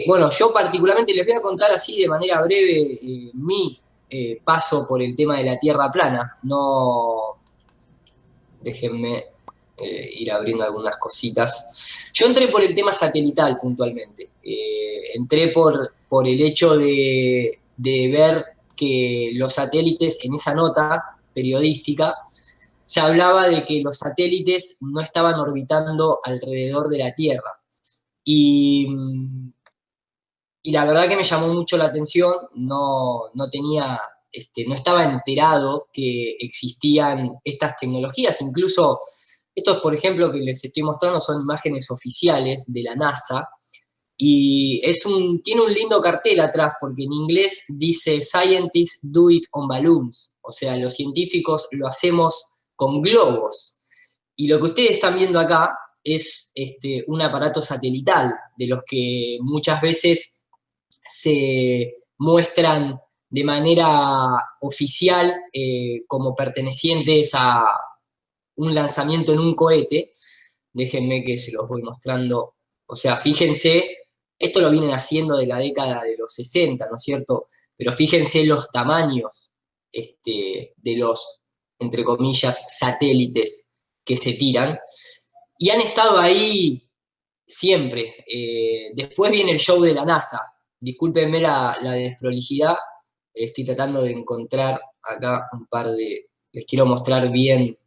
Bueno, yo particularmente les voy a contar así de manera breve mi paso por el tema de la Tierra plana. No, déjenme ir abriendo algunas cositas. Yo entré por el tema satelital puntualmente. Entré por el hecho de ver que los satélites, en esa nota periodística, se hablaba de que los satélites no estaban orbitando alrededor de la Tierra. Y, y la verdad que me llamó mucho la atención, no tenía, no estaba enterado que existían estas tecnologías, incluso estos, por ejemplo, que les estoy mostrando son imágenes oficiales de la NASA, y tiene un lindo cartel atrás, porque en inglés dice Scientists do it on balloons, o sea, los científicos lo hacemos con globos. Y lo que ustedes están viendo acá es un aparato satelital, de los que muchas veces se muestran de manera oficial como pertenecientes a un lanzamiento en un cohete. Déjenme que se los voy mostrando. O sea, fíjense, esto lo vienen haciendo de la década de los 60, ¿no es cierto? Pero fíjense los tamaños de los, entre comillas, satélites que se tiran. Y han estado ahí siempre. Después viene el show de la NASA. Discúlpenme la desprolijidad, estoy tratando de encontrar acá un par de... Les quiero mostrar bien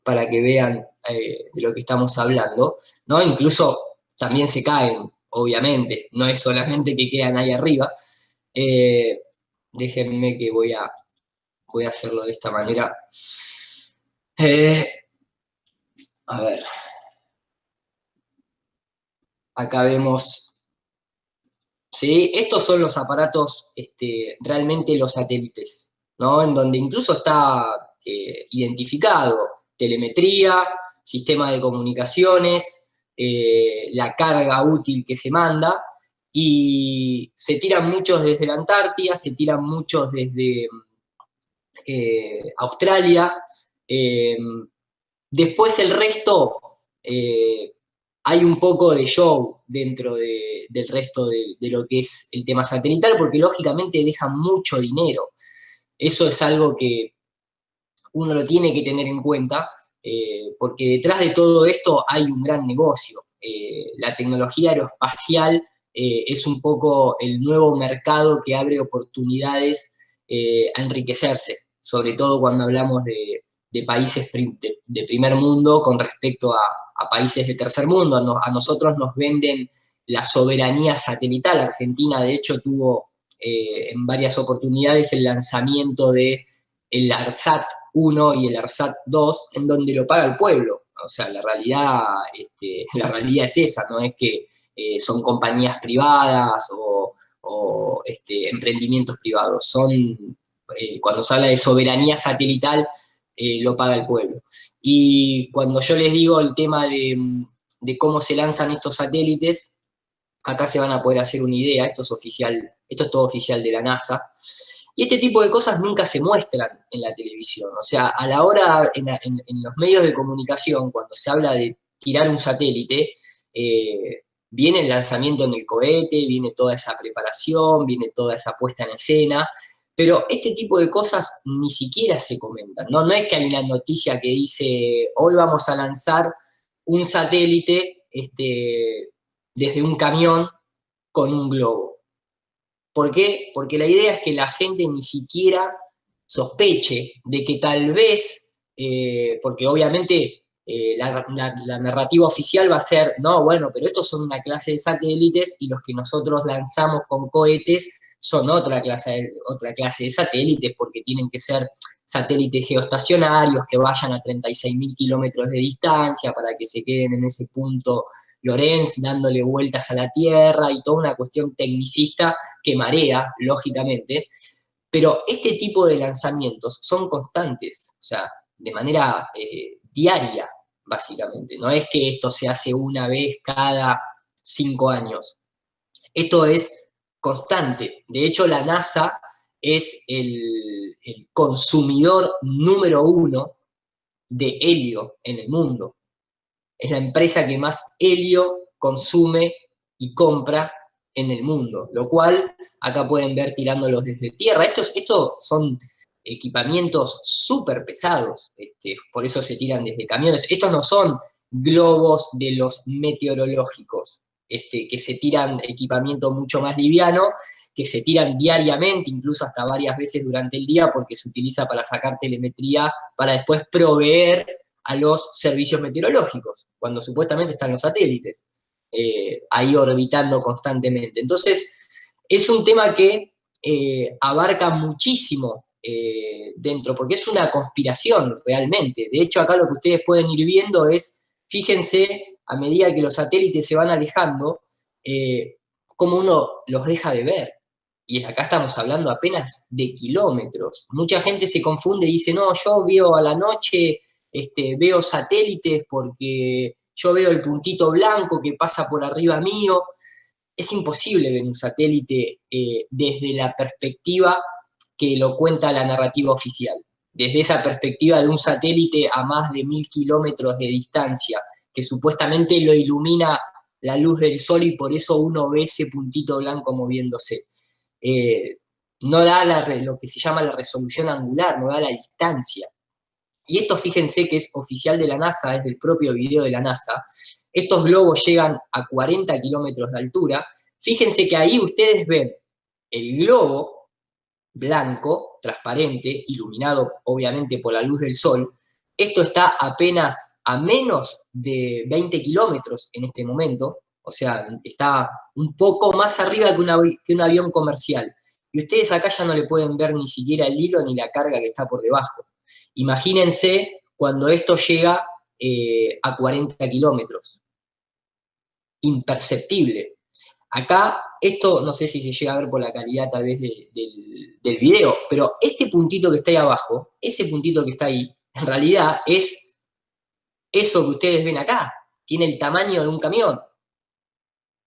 para que vean de lo que estamos hablando, ¿no? Incluso también se caen, obviamente, no es solamente que quedan ahí arriba. Eh, Déjenme que voy a hacerlo de esta manera. Eh, a ver, acá vemos. ¿Sí? Estos son los aparatos, realmente los satélites, ¿no? En donde incluso está identificado telemetría, sistema de comunicaciones, la carga útil que se manda, y se tiran muchos desde la Antártida, se tiran muchos desde Australia. eh, Después el resto, hay un poco de show dentro del resto de lo que es el tema satelital, porque lógicamente dejan mucho dinero. Eso es algo que uno lo tiene que tener en cuenta, porque detrás de todo esto hay un gran negocio. La tecnología aeroespacial es un poco el nuevo mercado que abre oportunidades a enriquecerse, sobre todo cuando hablamos de países de primer mundo con respecto a países de tercer mundo. A nosotros nos venden la soberanía satelital. Argentina, de hecho, tuvo en varias oportunidades el lanzamiento de el ARSAT 1 y el ARSAT 2, en donde lo paga el pueblo. O sea, la realidad es esa, no es que son compañías privadas o emprendimientos privados. Cuando se habla de soberanía satelital, lo paga el pueblo. Y cuando yo les digo el tema de cómo se lanzan estos satélites, acá se van a poder hacer una idea, esto es oficial, esto es todo oficial de la NASA, y este tipo de cosas nunca se muestran en la televisión. O sea, a la hora, en los medios de comunicación, cuando se habla de tirar un satélite, viene el lanzamiento en el cohete, viene toda esa preparación, viene toda esa puesta en escena, pero este tipo de cosas ni siquiera se comentan, ¿no? No es que hay una noticia que dice, hoy vamos a lanzar un satélite desde un camión con un globo. ¿Por qué? Porque la idea es que la gente ni siquiera sospeche de que tal vez, porque obviamente la narrativa oficial va a ser, no, bueno, pero estos son una clase de satélites y los que nosotros lanzamos con cohetes son otra clase de satélites, porque tienen que ser satélites geoestacionarios que vayan a 36.000 kilómetros de distancia para que se queden en ese punto Lorenz dándole vueltas a la Tierra y toda una cuestión tecnicista que marea, lógicamente, pero este tipo de lanzamientos son constantes, o sea, de manera diaria, básicamente. No es que esto se hace una vez cada 5 años. Esto es constante. De hecho, la NASA es el consumidor número 1 de helio en el mundo. Es la empresa que más helio consume y compra en el mundo, lo cual acá pueden ver tirándolos desde tierra. Estos son equipamientos súper pesados, por eso se tiran desde camiones. Estos no son globos de los meteorológicos, que se tiran equipamiento mucho más liviano, que se tiran diariamente, incluso hasta varias veces durante el día, porque se utiliza para sacar telemetría, para después proveer a los servicios meteorológicos, cuando supuestamente están los satélites ahí orbitando constantemente. Entonces, es un tema que abarca muchísimo dentro, porque es una conspiración realmente. De hecho, acá lo que ustedes pueden ir viendo es, fíjense, a medida que los satélites se van alejando, cómo uno los deja de ver. Y acá estamos hablando apenas de kilómetros. Mucha gente se confunde y dice, no, yo veo a la noche, veo satélites porque yo veo el puntito blanco que pasa por arriba mío. Es imposible ver un satélite desde la perspectiva que lo cuenta la narrativa oficial. Desde esa perspectiva de un satélite a más de 1000 kilómetros de distancia, que supuestamente lo ilumina la luz del sol y por eso uno ve ese puntito blanco moviéndose. No da lo que se llama la resolución angular, no da la distancia. Y esto fíjense que es oficial de la NASA, es del propio video de la NASA. Estos globos llegan a 40 kilómetros de altura. Fíjense que ahí ustedes ven el globo blanco, transparente, iluminado obviamente por la luz del sol. Esto está apenas a menos de 20 kilómetros en este momento, o sea, está un poco más arriba que un avión comercial. Y ustedes acá ya no le pueden ver ni siquiera el hilo ni la carga que está por debajo. Imagínense cuando esto llega a 40 kilómetros. Imperceptible. Acá, esto no sé si se llega a ver por la calidad tal vez del video, pero este puntito que está ahí abajo, ese puntito que está ahí, en realidad es eso que ustedes ven acá. Tiene el tamaño de un camión.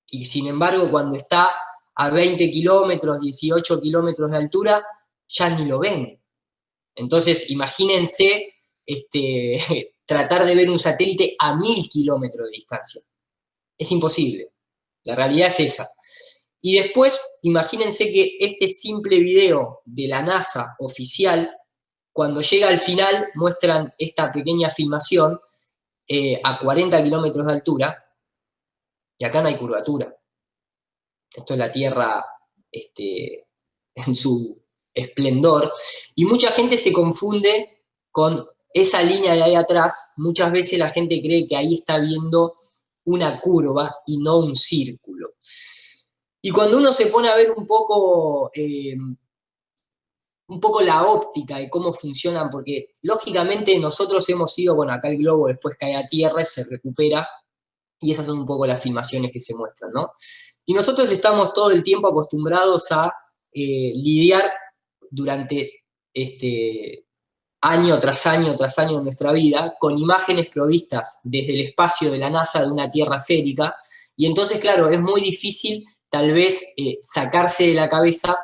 Y sin embargo, cuando está a 20 kilómetros, 18 kilómetros de altura, ya ni lo ven. Entonces, imagínense tratar de ver un satélite a 1000 kilómetros de distancia. Es imposible. La realidad es esa. Y después, imagínense que este simple video de la NASA oficial, cuando llega al final, muestran esta pequeña filmación a 40 kilómetros de altura, y acá no hay curvatura. Esto es la Tierra en su esplendor, y mucha gente se confunde con esa línea de ahí atrás. Muchas veces la gente cree que ahí está viendo una curva y no un círculo. Y cuando uno se pone a ver un poco la óptica de cómo funcionan, porque lógicamente nosotros hemos ido, bueno, acá el globo después cae a tierra y se recupera, y esas son un poco las filmaciones que se muestran, ¿no? Y nosotros estamos todo el tiempo acostumbrados a lidiar durante año tras año tras año de nuestra vida con imágenes provistas desde el espacio de la NASA de una Tierra esférica, y entonces, claro, es muy difícil tal vez sacarse de la cabeza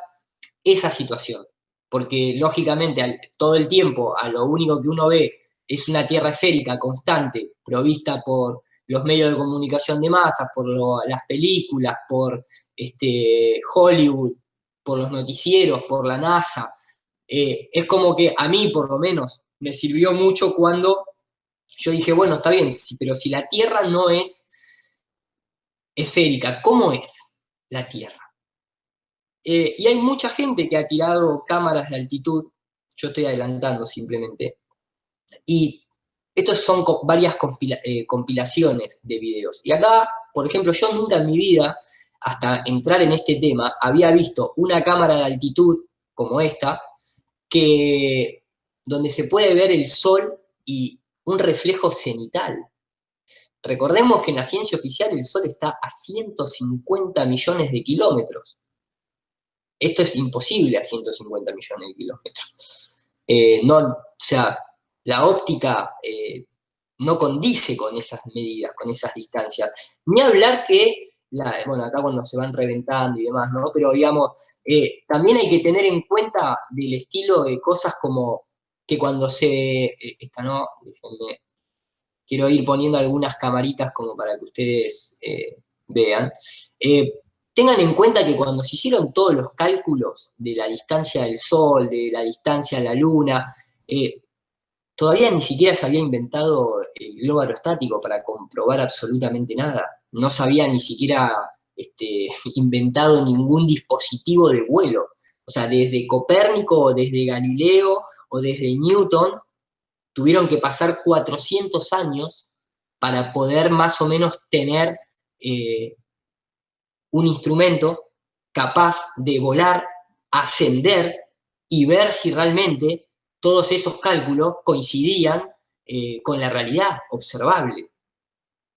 esa situación, porque lógicamente todo el tiempo a lo único que uno ve es una Tierra esférica constante, provista por los medios de comunicación de masas, por las películas, por Hollywood, por los noticieros, por la NASA. Es como que a mí, por lo menos, me sirvió mucho cuando yo dije, bueno, está bien, pero si la Tierra no es esférica, ¿cómo es la Tierra? Y hay mucha gente que ha tirado cámaras de altitud, yo estoy adelantando simplemente, y estos son varias compilaciones de videos. Y acá, por ejemplo, yo nunca en mi vida, hasta entrar en este tema, había visto una cámara de altitud como esta, donde se puede ver el sol y un reflejo cenital. Recordemos que en la ciencia oficial el sol está a 150 millones de kilómetros. Esto es imposible a 150 millones de kilómetros. O sea, la óptica no condice con esas medidas, con esas distancias. Ni hablar que bueno, acá cuando se van reventando y demás, ¿no? Pero digamos, también hay que tener en cuenta del estilo de cosas como que cuando esta no, déjenme, quiero ir poniendo algunas camaritas como para que ustedes vean. Eh, Tengan en cuenta que cuando se hicieron todos los cálculos de la distancia del Sol, de la distancia a la Luna, todavía ni siquiera se había inventado el globo aerostático para comprobar absolutamente nada. No se había ni siquiera inventado ningún dispositivo de vuelo. O sea, desde Copérnico, desde Galileo o desde Newton, tuvieron que pasar 400 años para poder más o menos tener un instrumento capaz de volar, ascender y ver si realmente todos esos cálculos coincidían con la realidad observable.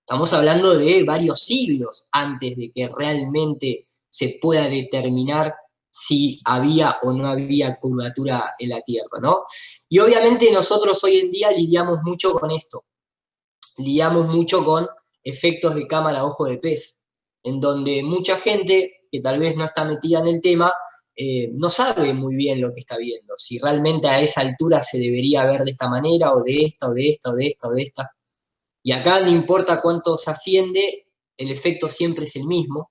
Estamos hablando de varios siglos antes de que realmente se pueda determinar si había o no había curvatura en la Tierra, ¿no? Y obviamente nosotros hoy en día lidiamos mucho con esto, lidiamos mucho con efectos de cámara ojo de pez, en donde mucha gente que tal vez no está metida en el tema, no sabe muy bien lo que está viendo, si realmente a esa altura se debería ver de esta manera, o de esta, o de esta, o de esta, o de esta. Y acá no importa cuánto se asciende, el efecto siempre es el mismo.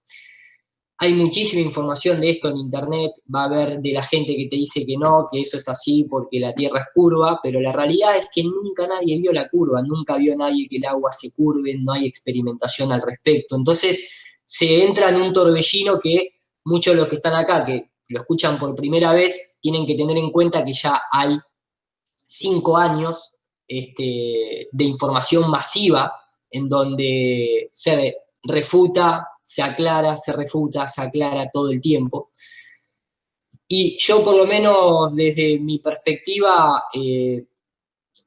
Hay muchísima información de esto en internet, va a haber de la gente que te dice que no, que eso es así porque la Tierra es curva, pero la realidad es que nunca nadie vio la curva, nunca vio nadie que el agua se curve, no hay experimentación al respecto. Entonces se entra en un torbellino que muchos de los que están acá, que lo escuchan por primera vez, tienen que tener en cuenta que ya hay 5 años de información masiva en donde se refuta, se aclara, se refuta, se aclara todo el tiempo. Y yo por lo menos desde mi perspectiva,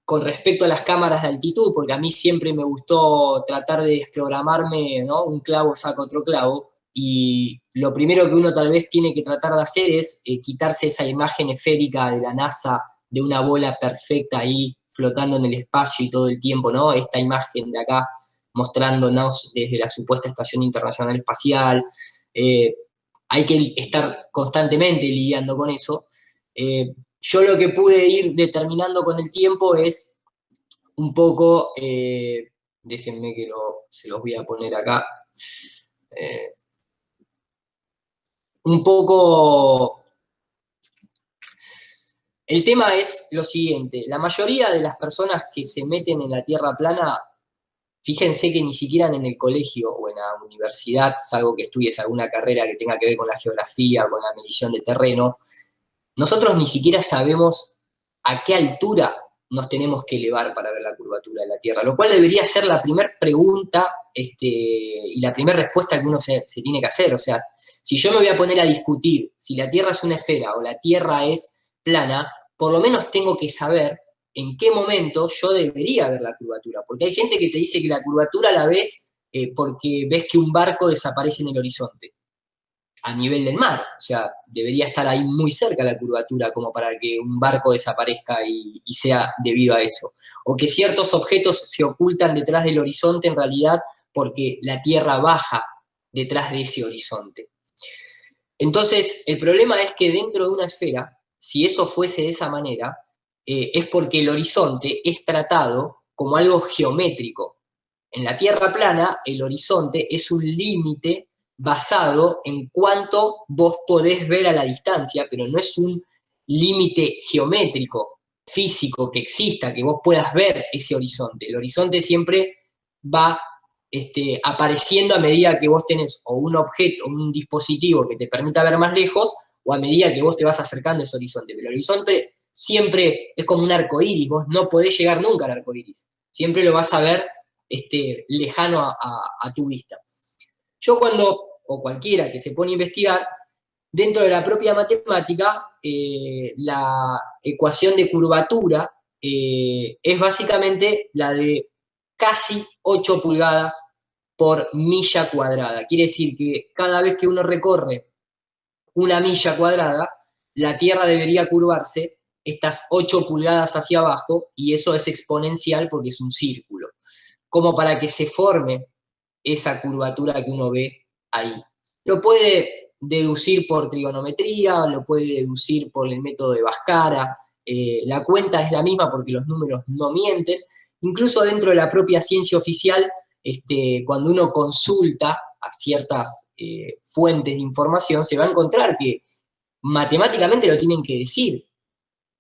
con respecto a las cámaras de altitud, porque a mí siempre me gustó tratar de desprogramarme, ¿no? Un clavo saca otro clavo, y lo primero que uno tal vez tiene que tratar de hacer es quitarse esa imagen esférica de la NASA, de una bola perfecta ahí flotando en el espacio y todo el tiempo, ¿no? Esta imagen de acá mostrándonos desde la supuesta Estación Internacional Espacial. Eh, Hay que estar constantemente lidiando con eso. Yo lo que pude ir determinando con el tiempo es un poco, déjenme que se los voy a poner acá, eh, un poco, el tema es lo siguiente, la mayoría de las personas que se meten en la Tierra plana, fíjense que ni siquiera en el colegio o en la universidad, salvo que estudies alguna carrera que tenga que ver con la geografía, con la medición de terreno, nosotros ni siquiera sabemos a qué altura nos tenemos que elevar para ver la curvatura de la Tierra, lo cual debería ser la primera pregunta y la primera respuesta que uno se tiene que hacer. O sea, si yo me voy a poner a discutir si la Tierra es una esfera o la Tierra es plana, por lo menos tengo que saber en qué momento yo debería ver la curvatura, porque hay gente que te dice que la curvatura la ves porque ves que un barco desaparece en el horizonte a nivel del mar, o sea, debería estar ahí muy cerca la curvatura como para que un barco desaparezca y sea debido a eso. O que ciertos objetos se ocultan detrás del horizonte en realidad porque la Tierra baja detrás de ese horizonte. Entonces, el problema es que dentro de una esfera, si eso fuese de esa manera, es porque el horizonte es tratado como algo geométrico. En la Tierra plana, el horizonte es un límite basado en cuánto vos podés ver a la distancia, pero no es un límite geométrico, físico, que exista, que vos puedas ver ese horizonte. El horizonte siempre va apareciendo a medida que vos tenés o un objeto, o un dispositivo que te permita ver más lejos, o a medida que vos te vas acercando a ese horizonte. Pero el horizonte siempre es como un arco iris, vos no podés llegar nunca al arco iris. Siempre lo vas a ver lejano a tu vista. Yo o cualquiera que se pone a investigar, dentro de la propia matemática, la ecuación de curvatura es básicamente la de casi 8 pulgadas por milla cuadrada. Quiere decir que cada vez que uno recorre una milla cuadrada, la Tierra debería curvarse estas 8 pulgadas hacia abajo, y eso es exponencial porque es un círculo. Como para que se forme esa curvatura que uno ve ahí. Lo puede deducir por trigonometría, lo puede deducir por el método de Bhaskara, la cuenta es la misma porque los números no mienten. Incluso dentro de la propia ciencia oficial, cuando uno consulta a ciertas fuentes de información, se va a encontrar que matemáticamente lo tienen que decir.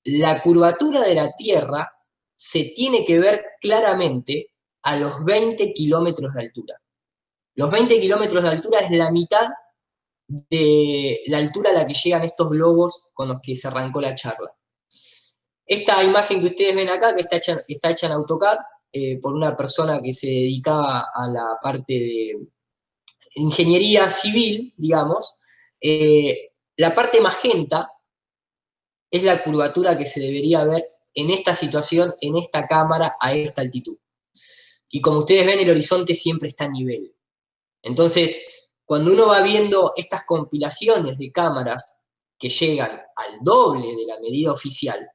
La curvatura de la Tierra se tiene que ver claramente a los 20 kilómetros de altura. Los 20 kilómetros de altura es la mitad de la altura a la que llegan estos globos con los que se arrancó la charla. Esta imagen que ustedes ven acá, que está hecha en AutoCAD, por una persona que se dedicaba a la parte de ingeniería civil, digamos, la parte magenta es la curvatura que se debería ver en esta situación, en esta cámara, a esta altitud. Y como ustedes ven, el horizonte siempre está a nivel. Entonces, cuando uno va viendo estas compilaciones de cámaras que llegan al doble de la medida oficial,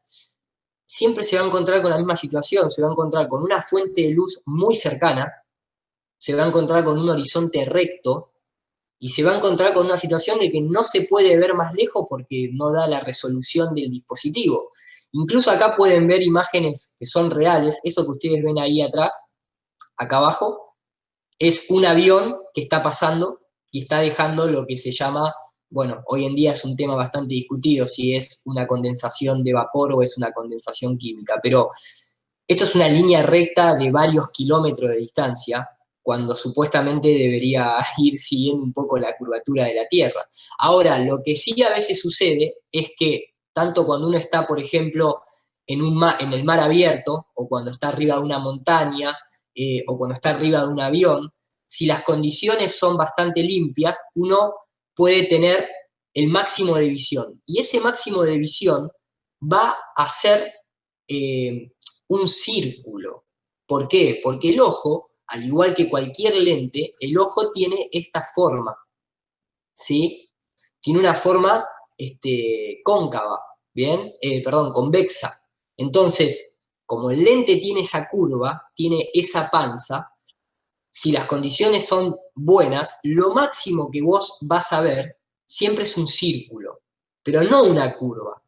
siempre se va a encontrar con la misma situación, se va a encontrar con una fuente de luz muy cercana, se va a encontrar con un horizonte recto, y se va a encontrar con una situación de que no se puede ver más lejos porque no da la resolución del dispositivo. Incluso acá pueden ver imágenes que son reales, eso que ustedes ven ahí atrás, acá abajo, es un avión que está pasando y está dejando lo que se llama, bueno, hoy en día es un tema bastante discutido si es una condensación de vapor o es una condensación química, pero esto es una línea recta de varios kilómetros de distancia, cuando supuestamente debería ir siguiendo un poco la curvatura de la Tierra. Ahora, lo que sí a veces sucede es que, tanto cuando uno está, por ejemplo, en el mar abierto, o cuando está arriba de una montaña, o cuando está arriba de un avión, si las condiciones son bastante limpias, uno puede tener el máximo de visión. Y ese máximo de visión va a ser un círculo. ¿Por qué? Porque el ojo, al igual que cualquier lente, el ojo tiene esta forma, ¿sí? Tiene una forma cóncava, ¿bien? Perdón, convexa. Entonces, como el lente tiene esa curva, tiene esa panza, si las condiciones son buenas, lo máximo que vos vas a ver siempre es un círculo, pero no una curva.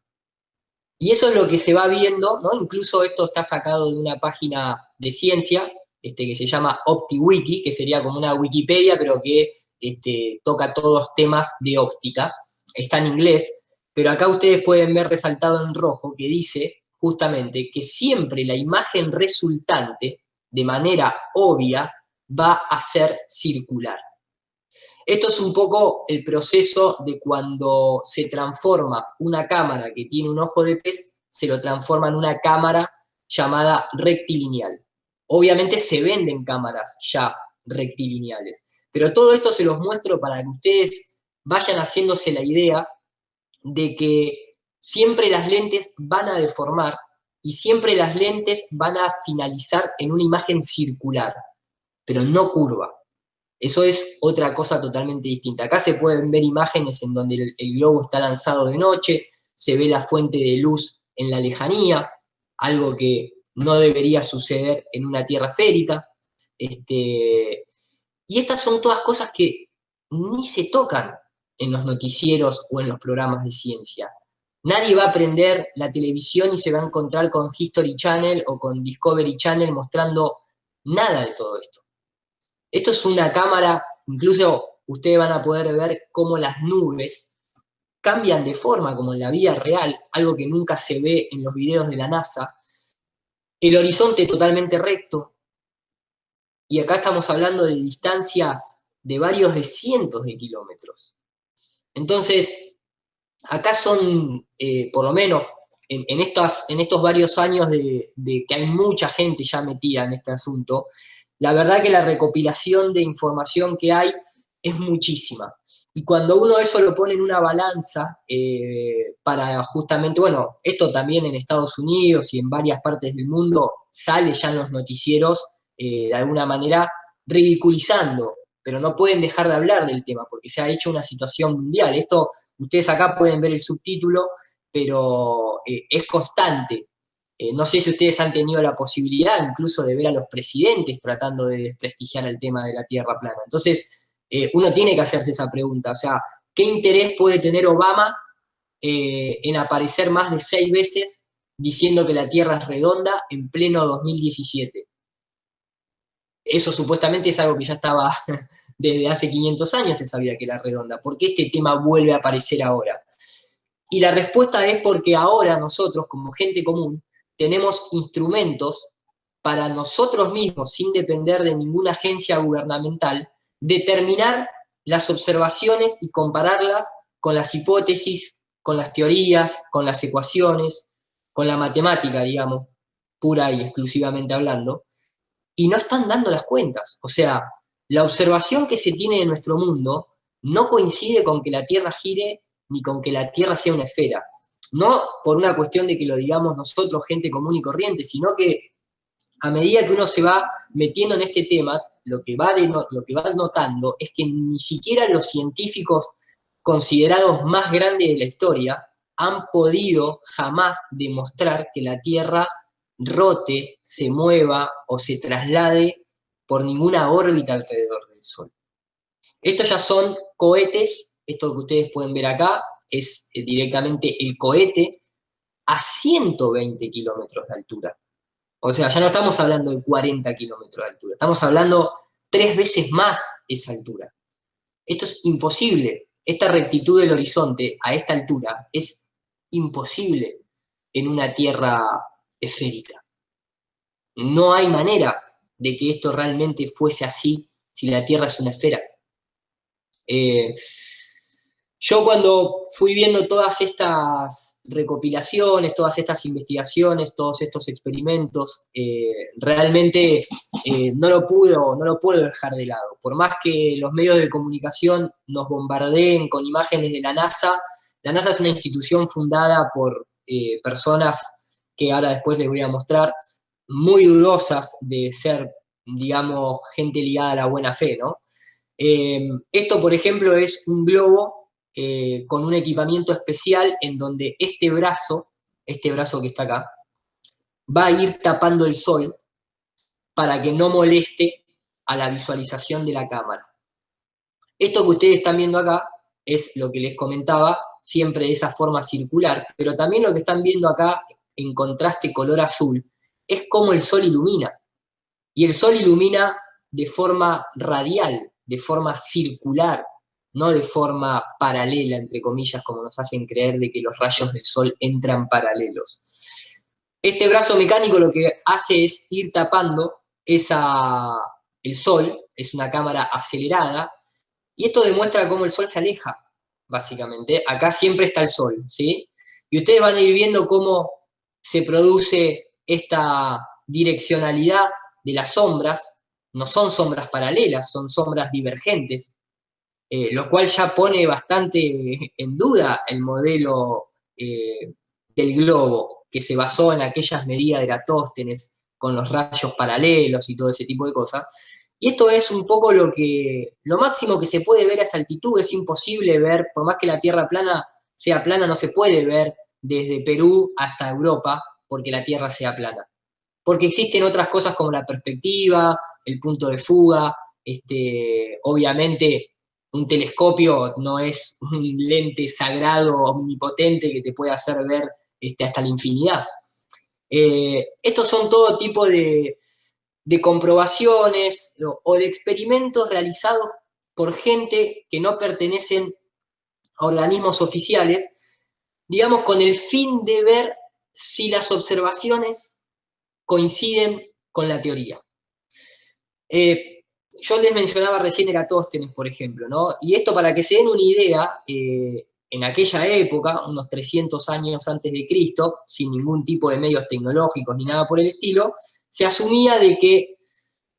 Y eso es lo que se va viendo, ¿no? Incluso esto está sacado de una página de ciencia que se llama OptiWiki, que sería como una Wikipedia, pero que toca todos temas de óptica. Está en inglés, pero acá ustedes pueden ver resaltado en rojo que dice justamente que siempre la imagen resultante, de manera obvia, va a ser circular. Esto es un poco el proceso de cuando se transforma una cámara que tiene un ojo de pez, se lo transforma en una cámara llamada rectilineal. Obviamente se venden cámaras ya rectilineales, pero todo esto se los muestro para que ustedes vayan haciéndose la idea de que siempre las lentes van a deformar y siempre las lentes van a finalizar en una imagen circular, pero no curva. Eso es otra cosa totalmente distinta. Acá se pueden ver imágenes en donde el globo está lanzado de noche, se ve la fuente de luz en la lejanía, algo que no debería suceder en una tierra esférica. Y estas son todas cosas que ni se tocan en los noticieros o en los programas de ciencia. Nadie va a prender la televisión y se va a encontrar con History Channel o con Discovery Channel mostrando nada de todo esto. Esto es una cámara, incluso ustedes van a poder ver cómo las nubes cambian de forma, como en la vida real, algo que nunca se ve en los videos de la NASA. El horizonte totalmente recto, y acá estamos hablando de distancias de varios de cientos de kilómetros. Entonces, acá son, por lo menos, en estos varios años de que hay mucha gente ya metida en este asunto, la verdad que la recopilación de información que hay es muchísima. Y cuando uno eso lo pone en una balanza, para justamente, bueno, esto también en Estados Unidos y en varias partes del mundo sale ya en los noticieros, de alguna manera ridiculizando, pero no pueden dejar de hablar del tema porque se ha hecho una situación mundial. Esto, ustedes acá pueden ver el subtítulo, pero es constante. No sé si ustedes han tenido la posibilidad incluso de ver a los presidentes tratando de desprestigiar el tema de la Tierra plana. Entonces, uno tiene que hacerse esa pregunta. O sea, ¿qué interés puede tener Obama en aparecer más de 6 veces diciendo que la Tierra es redonda en pleno 2017? Eso supuestamente es algo que ya estaba desde hace 500 años, se sabía que era redonda. ¿Por qué este tema vuelve a aparecer ahora? Y la respuesta es porque ahora nosotros, como gente común, tenemos instrumentos para nosotros mismos, sin depender de ninguna agencia gubernamental, determinar las observaciones y compararlas con las hipótesis, con las teorías, con las ecuaciones, con la matemática, digamos, pura y exclusivamente hablando, y no están dando las cuentas. O sea, la observación que se tiene de nuestro mundo no coincide con que la Tierra gire ni con que la Tierra sea una esfera. No por una cuestión de que lo digamos nosotros, gente común y corriente, sino que a medida que uno se va metiendo en este tema, lo que va notando es que ni siquiera los científicos considerados más grandes de la historia han podido jamás demostrar que la Tierra rote, se mueva o se traslade por ninguna órbita alrededor del Sol. Estos ya son cohetes, esto que ustedes pueden ver acá es directamente el cohete a 120 kilómetros de altura. O sea, ya no estamos hablando de 40 kilómetros de altura, estamos hablando 3 veces más esa altura. Esto es imposible. Esta rectitud del horizonte a esta altura es imposible en una Tierra esférica. No hay manera de que esto realmente fuese así si la Tierra es una esfera. Yo cuando fui viendo todas estas recopilaciones, todas estas investigaciones, todos estos experimentos, realmente no lo puedo dejar de lado. Por más que los medios de comunicación nos bombardeen con imágenes de la NASA es una institución fundada por personas que ahora después les voy a mostrar, muy dudosas de ser, digamos, gente ligada a la buena fe, ¿no? Esto, por ejemplo, es un globo con un equipamiento especial en donde este brazo que está acá, va a ir tapando el sol para que no moleste a la visualización de la cámara. Esto que ustedes están viendo acá es lo que les comentaba, siempre de esa forma circular, pero también lo que están viendo acá en contraste color azul es cómo el sol ilumina. Y el sol ilumina de forma radial, de forma circular, no de forma paralela, entre comillas, como nos hacen creer de que los rayos del sol entran paralelos. Este brazo mecánico lo que hace es ir tapando el sol, es una cámara acelerada, y esto demuestra cómo el sol se aleja, básicamente. Acá siempre está el sol, ¿sí? Y ustedes van a ir viendo cómo se produce esta direccionalidad de las sombras. No son sombras paralelas, son sombras divergentes, lo cual ya pone bastante en duda el modelo del globo, que se basó en aquellas medidas de Eratóstenes con los rayos paralelos y todo ese tipo de cosas. Y esto es un poco lo máximo que se puede ver a esa altitud. Es imposible ver, por más que la Tierra sea plana, no se puede ver desde Perú hasta Europa porque la Tierra sea plana. Porque existen otras cosas como la perspectiva, el punto de fuga, obviamente un telescopio no es un lente sagrado omnipotente que te puede hacer ver hasta la infinidad. Estos son todo tipo de comprobaciones o de experimentos realizados por gente que no pertenecen a organismos oficiales, digamos, con el fin de ver si las observaciones coinciden con la teoría. Yo les mencionaba recién Eratóstenes, por ejemplo, ¿no? Y esto para que se den una idea, en aquella época, unos 300 años antes de Cristo, sin ningún tipo de medios tecnológicos ni nada por el estilo, se asumía de que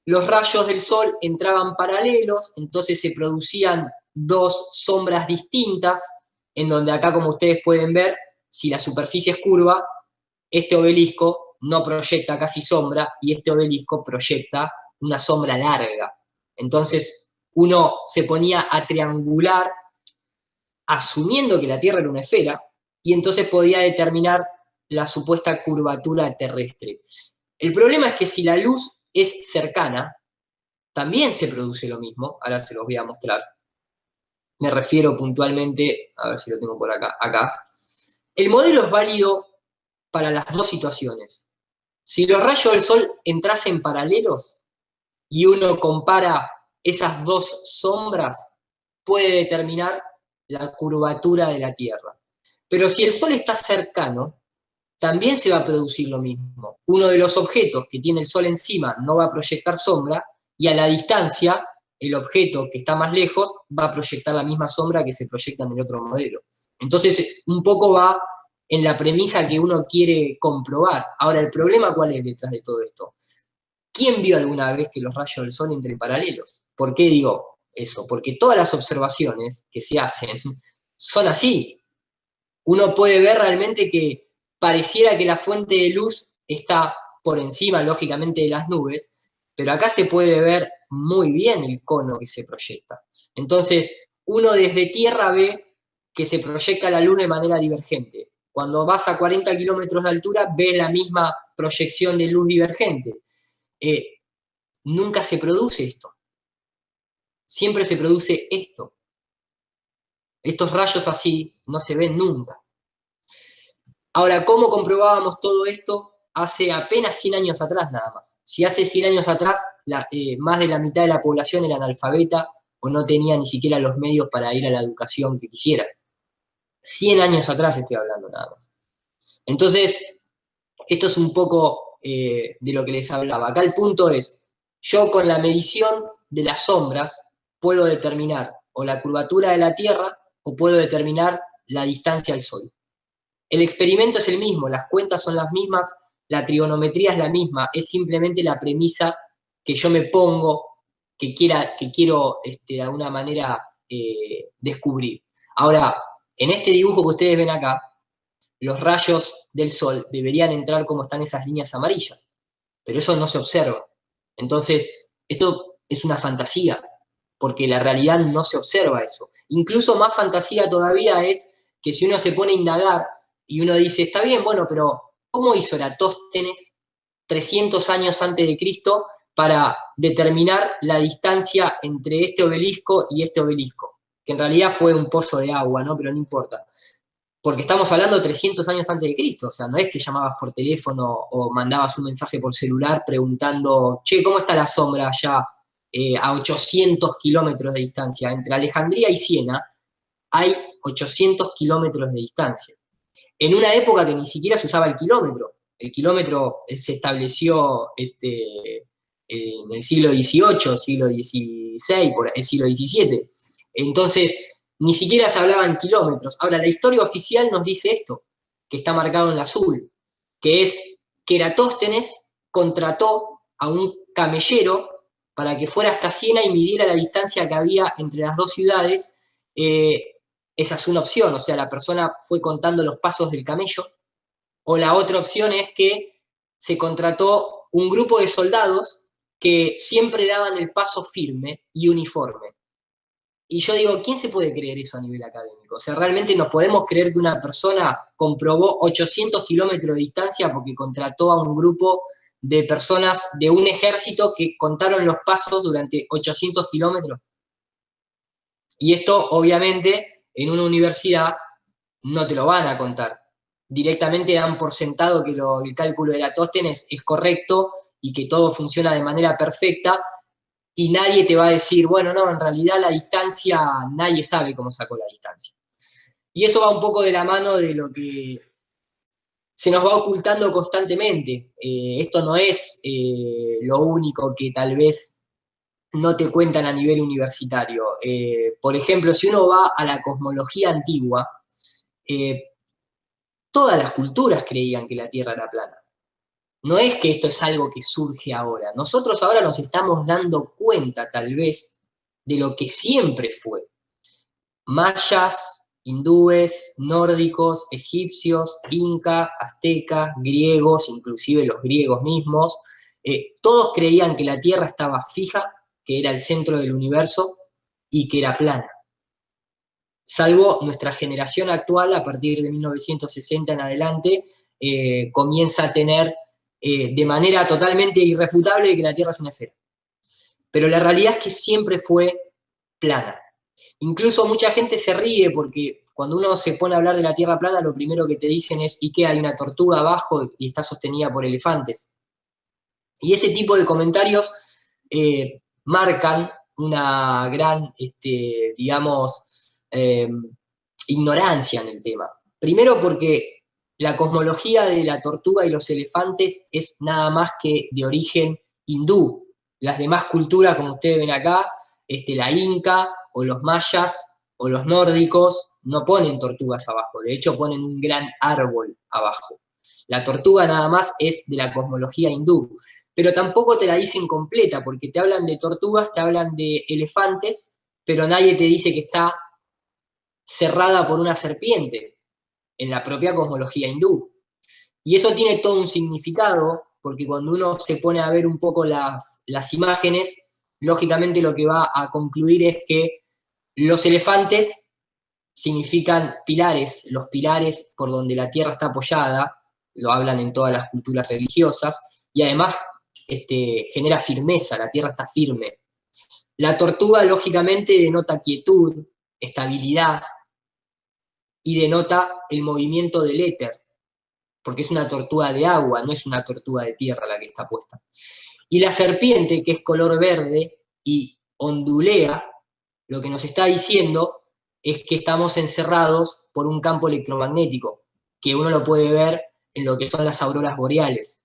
los rayos del sol entraban paralelos, entonces se producían dos sombras distintas, en donde acá, como ustedes pueden ver, si la superficie es curva, este obelisco no proyecta casi sombra y este obelisco proyecta una sombra larga. Entonces uno se ponía a triangular asumiendo que la Tierra era una esfera y entonces podía determinar la supuesta curvatura terrestre. El problema es que si la luz es cercana, también se produce lo mismo. Ahora se los voy a mostrar. Me refiero puntualmente, a ver si lo tengo por acá. El modelo es válido para las dos situaciones. Si los rayos del sol entrasen paralelos y uno compara esas dos sombras, puede determinar la curvatura de la Tierra. Pero si el sol está cercano, también se va a producir lo mismo. Uno de los objetos que tiene el sol encima no va a proyectar sombra, y a la distancia, el objeto que está más lejos va a proyectar la misma sombra que se proyecta en el otro modelo. Entonces, un poco va en la premisa que uno quiere comprobar. Ahora, ¿el problema cuál es detrás de todo esto? ¿Quién vio alguna vez que los rayos del sol entren paralelos? ¿Por qué digo eso? Porque todas las observaciones que se hacen son así. Uno puede ver realmente que pareciera que la fuente de luz está por encima, lógicamente, de las nubes, pero acá se puede ver muy bien el cono que se proyecta. Entonces, uno desde tierra ve que se proyecta la luz de manera divergente. Cuando vas a 40 kilómetros de altura, ves la misma proyección de luz divergente. Nunca se produce esto. Siempre se produce esto. Estos rayos así no se ven nunca. Ahora, ¿cómo comprobábamos todo esto? Hace apenas 100 años atrás nada más. Si hace 100 años atrás más de la mitad de la población era analfabeta o no tenía ni siquiera los medios para ir a la educación que quisiera. 100 años atrás estoy hablando nada más. Entonces, esto es un poco de lo que les hablaba. Acá el punto es, yo con la medición de las sombras puedo determinar o la curvatura de la Tierra o puedo determinar la distancia al Sol. El experimento es el mismo, las cuentas son las mismas, la trigonometría es la misma, es simplemente la premisa que yo me pongo, que quiero de alguna manera descubrir. Ahora, en este dibujo que ustedes ven acá, los rayos del sol deberían entrar como están esas líneas amarillas, pero eso no se observa. Entonces, esto es una fantasía, porque la realidad no se observa eso. Incluso más fantasía todavía es que si uno se pone a indagar y uno dice, está bien, bueno, pero ¿cómo hizo Eratóstenes 300 años antes de Cristo para determinar la distancia entre este obelisco y este obelisco? Que en realidad fue un pozo de agua, ¿no? Pero no importa. Porque estamos hablando de 300 años antes de Cristo, o sea, no es que llamabas por teléfono o mandabas un mensaje por celular preguntando, che, ¿cómo está la sombra allá a 800 kilómetros de distancia? Entre Alejandría y Siena hay 800 kilómetros de distancia. En una época que ni siquiera se usaba el kilómetro se estableció en el siglo XVIII, siglo XVI, por el siglo XVII. Entonces, ni siquiera se hablaba en kilómetros. Ahora, la historia oficial nos dice esto, que está marcado en azul, que es que Eratóstenes contrató a un camellero para que fuera hasta Siena y midiera la distancia que había entre las dos ciudades. Esa es una opción, o sea, la persona fue contando los pasos del camello. O la otra opción es que se contrató un grupo de soldados que siempre daban el paso firme y uniforme. Y yo digo, ¿quién se puede creer eso a nivel académico? O sea, ¿realmente nos podemos creer que una persona comprobó 800 kilómetros de distancia porque contrató a un grupo de personas de un ejército que contaron los pasos durante 800 kilómetros? Y esto, obviamente, en una universidad no te lo van a contar. Directamente dan por sentado que el cálculo de Eratóstenes es correcto y que todo funciona de manera perfecta, y nadie te va a decir, bueno, no, en realidad la distancia, nadie sabe cómo sacó la distancia. Y eso va un poco de la mano de lo que se nos va ocultando constantemente. Esto no es lo único que tal vez no te cuentan a nivel universitario. Por ejemplo, si uno va a la cosmología antigua, todas las culturas creían que la Tierra era plana. No es que esto es algo que surge ahora. Nosotros ahora nos estamos dando cuenta, tal vez, de lo que siempre fue. Mayas, hindúes, nórdicos, egipcios, incas, aztecas, griegos, inclusive los griegos mismos, todos creían que la Tierra estaba fija, que era el centro del universo y que era plana. Salvo nuestra generación actual, a partir de 1960 en adelante, comienza a tener de manera totalmente irrefutable que la Tierra es una esfera. pero la realidad es que siempre fue plana. Incluso mucha gente se ríe porque cuando uno se pone a hablar de la Tierra plana, lo primero que te dicen es, ¿y qué? Hay una tortuga abajo y está sostenida por elefantes. Y ese tipo de comentarios marcan una gran, digamos, ignorancia en el tema. Primero porque la cosmología de la tortuga y los elefantes es nada más que de origen hindú. Las demás culturas, como ustedes ven acá, la inca o los mayas o los nórdicos, no ponen tortugas abajo, de hecho ponen un gran árbol abajo. La tortuga nada más es de la cosmología hindú, pero tampoco te la dicen completa, porque te hablan de tortugas, te hablan de elefantes, pero nadie te dice que está cerrada por una serpiente en la propia cosmología hindú. Y eso tiene todo un significado, porque cuando uno se pone a ver un poco las imágenes, lógicamente lo que va a concluir es que los elefantes significan pilares, los pilares por donde la tierra está apoyada, lo hablan en todas las culturas religiosas, y además genera firmeza, la tierra está firme. La tortuga, lógicamente, denota quietud, estabilidad, y denota el movimiento del éter, porque es una tortuga de agua, no es una tortuga de tierra la que está puesta. Y la serpiente, que es color verde y ondulea, lo que nos está diciendo es que estamos encerrados por un campo electromagnético, que uno lo puede ver en lo que son las auroras boreales,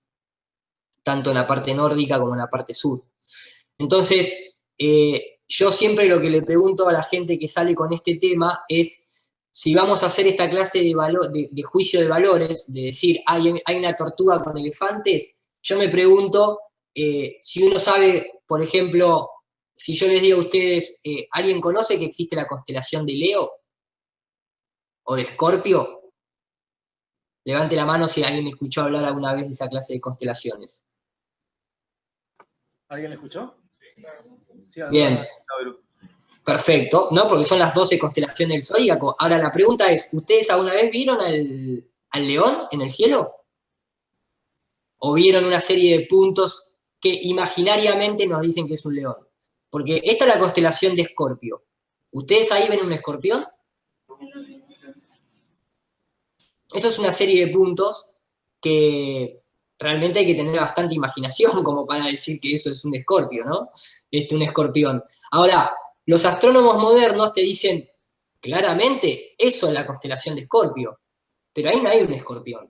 tanto en la parte nórdica como en la parte sur. Entonces, yo siempre lo que le pregunto a la gente que sale con este tema es si vamos a hacer esta clase de juicio de valores, de decir, hay una tortuga con elefantes, yo me pregunto si uno sabe, por ejemplo, si yo les digo a ustedes, ¿alguien conoce que existe la constelación de Leo o de Escorpio? Levante la mano si alguien escuchó hablar alguna vez de esa clase de constelaciones. ¿Alguien le escuchó? Sí, bien. Perfecto, ¿no? Porque son las 12 constelaciones del zodíaco. Ahora la pregunta es, ¿ustedes alguna vez vieron al león en el cielo? ¿O vieron una serie de puntos que imaginariamente nos dicen que es un león? Porque esta es la constelación de Escorpio. ¿Ustedes ahí ven un escorpión? Eso es una serie de puntos que realmente hay que tener bastante imaginación como para decir que eso es un escorpio, ¿no? Un escorpión. Ahora, los astrónomos modernos te dicen, claramente, eso es la constelación de Escorpio, pero ahí no hay un escorpión.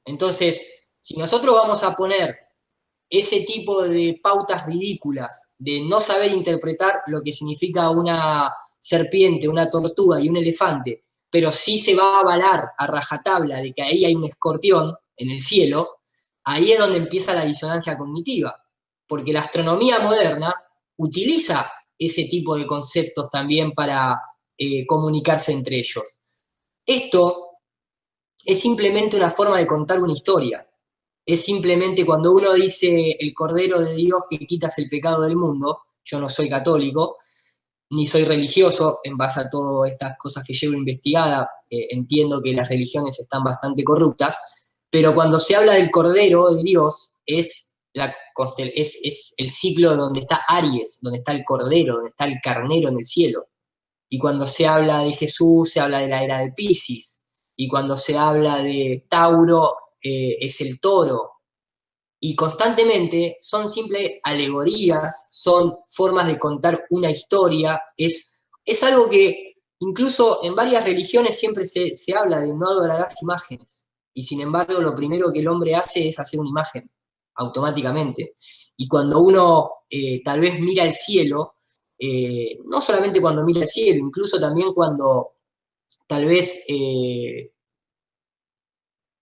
Entonces, si nosotros vamos a poner ese tipo de pautas ridículas de no saber interpretar lo que significa una serpiente, una tortuga y un elefante, pero sí se va a avalar a rajatabla de que ahí hay un escorpión en el cielo, ahí es donde empieza la disonancia cognitiva, porque la astronomía moderna utiliza ese tipo de conceptos también para comunicarse entre ellos. Esto es simplemente una forma de contar una historia. Es simplemente cuando uno dice el Cordero de Dios que quitas el pecado del mundo, yo no soy católico, ni soy religioso, en base a todas estas cosas que llevo investigada, entiendo que las religiones están bastante corruptas, pero cuando se habla del Cordero de Dios, es el ciclo donde está Aries, donde está el Cordero, donde está el carnero en el cielo. Y cuando se habla de Jesús, se habla de la era de Piscis. Y cuando se habla de Tauro, es el toro. Y constantemente son simples alegorías, son formas de contar una historia. Es algo que incluso en varias religiones siempre se habla de no adorarás imágenes. Y sin embargo, lo primero que el hombre hace es hacer una imagen, automáticamente. Y cuando uno tal vez mira el cielo, no solamente cuando mira el cielo, incluso también cuando tal vez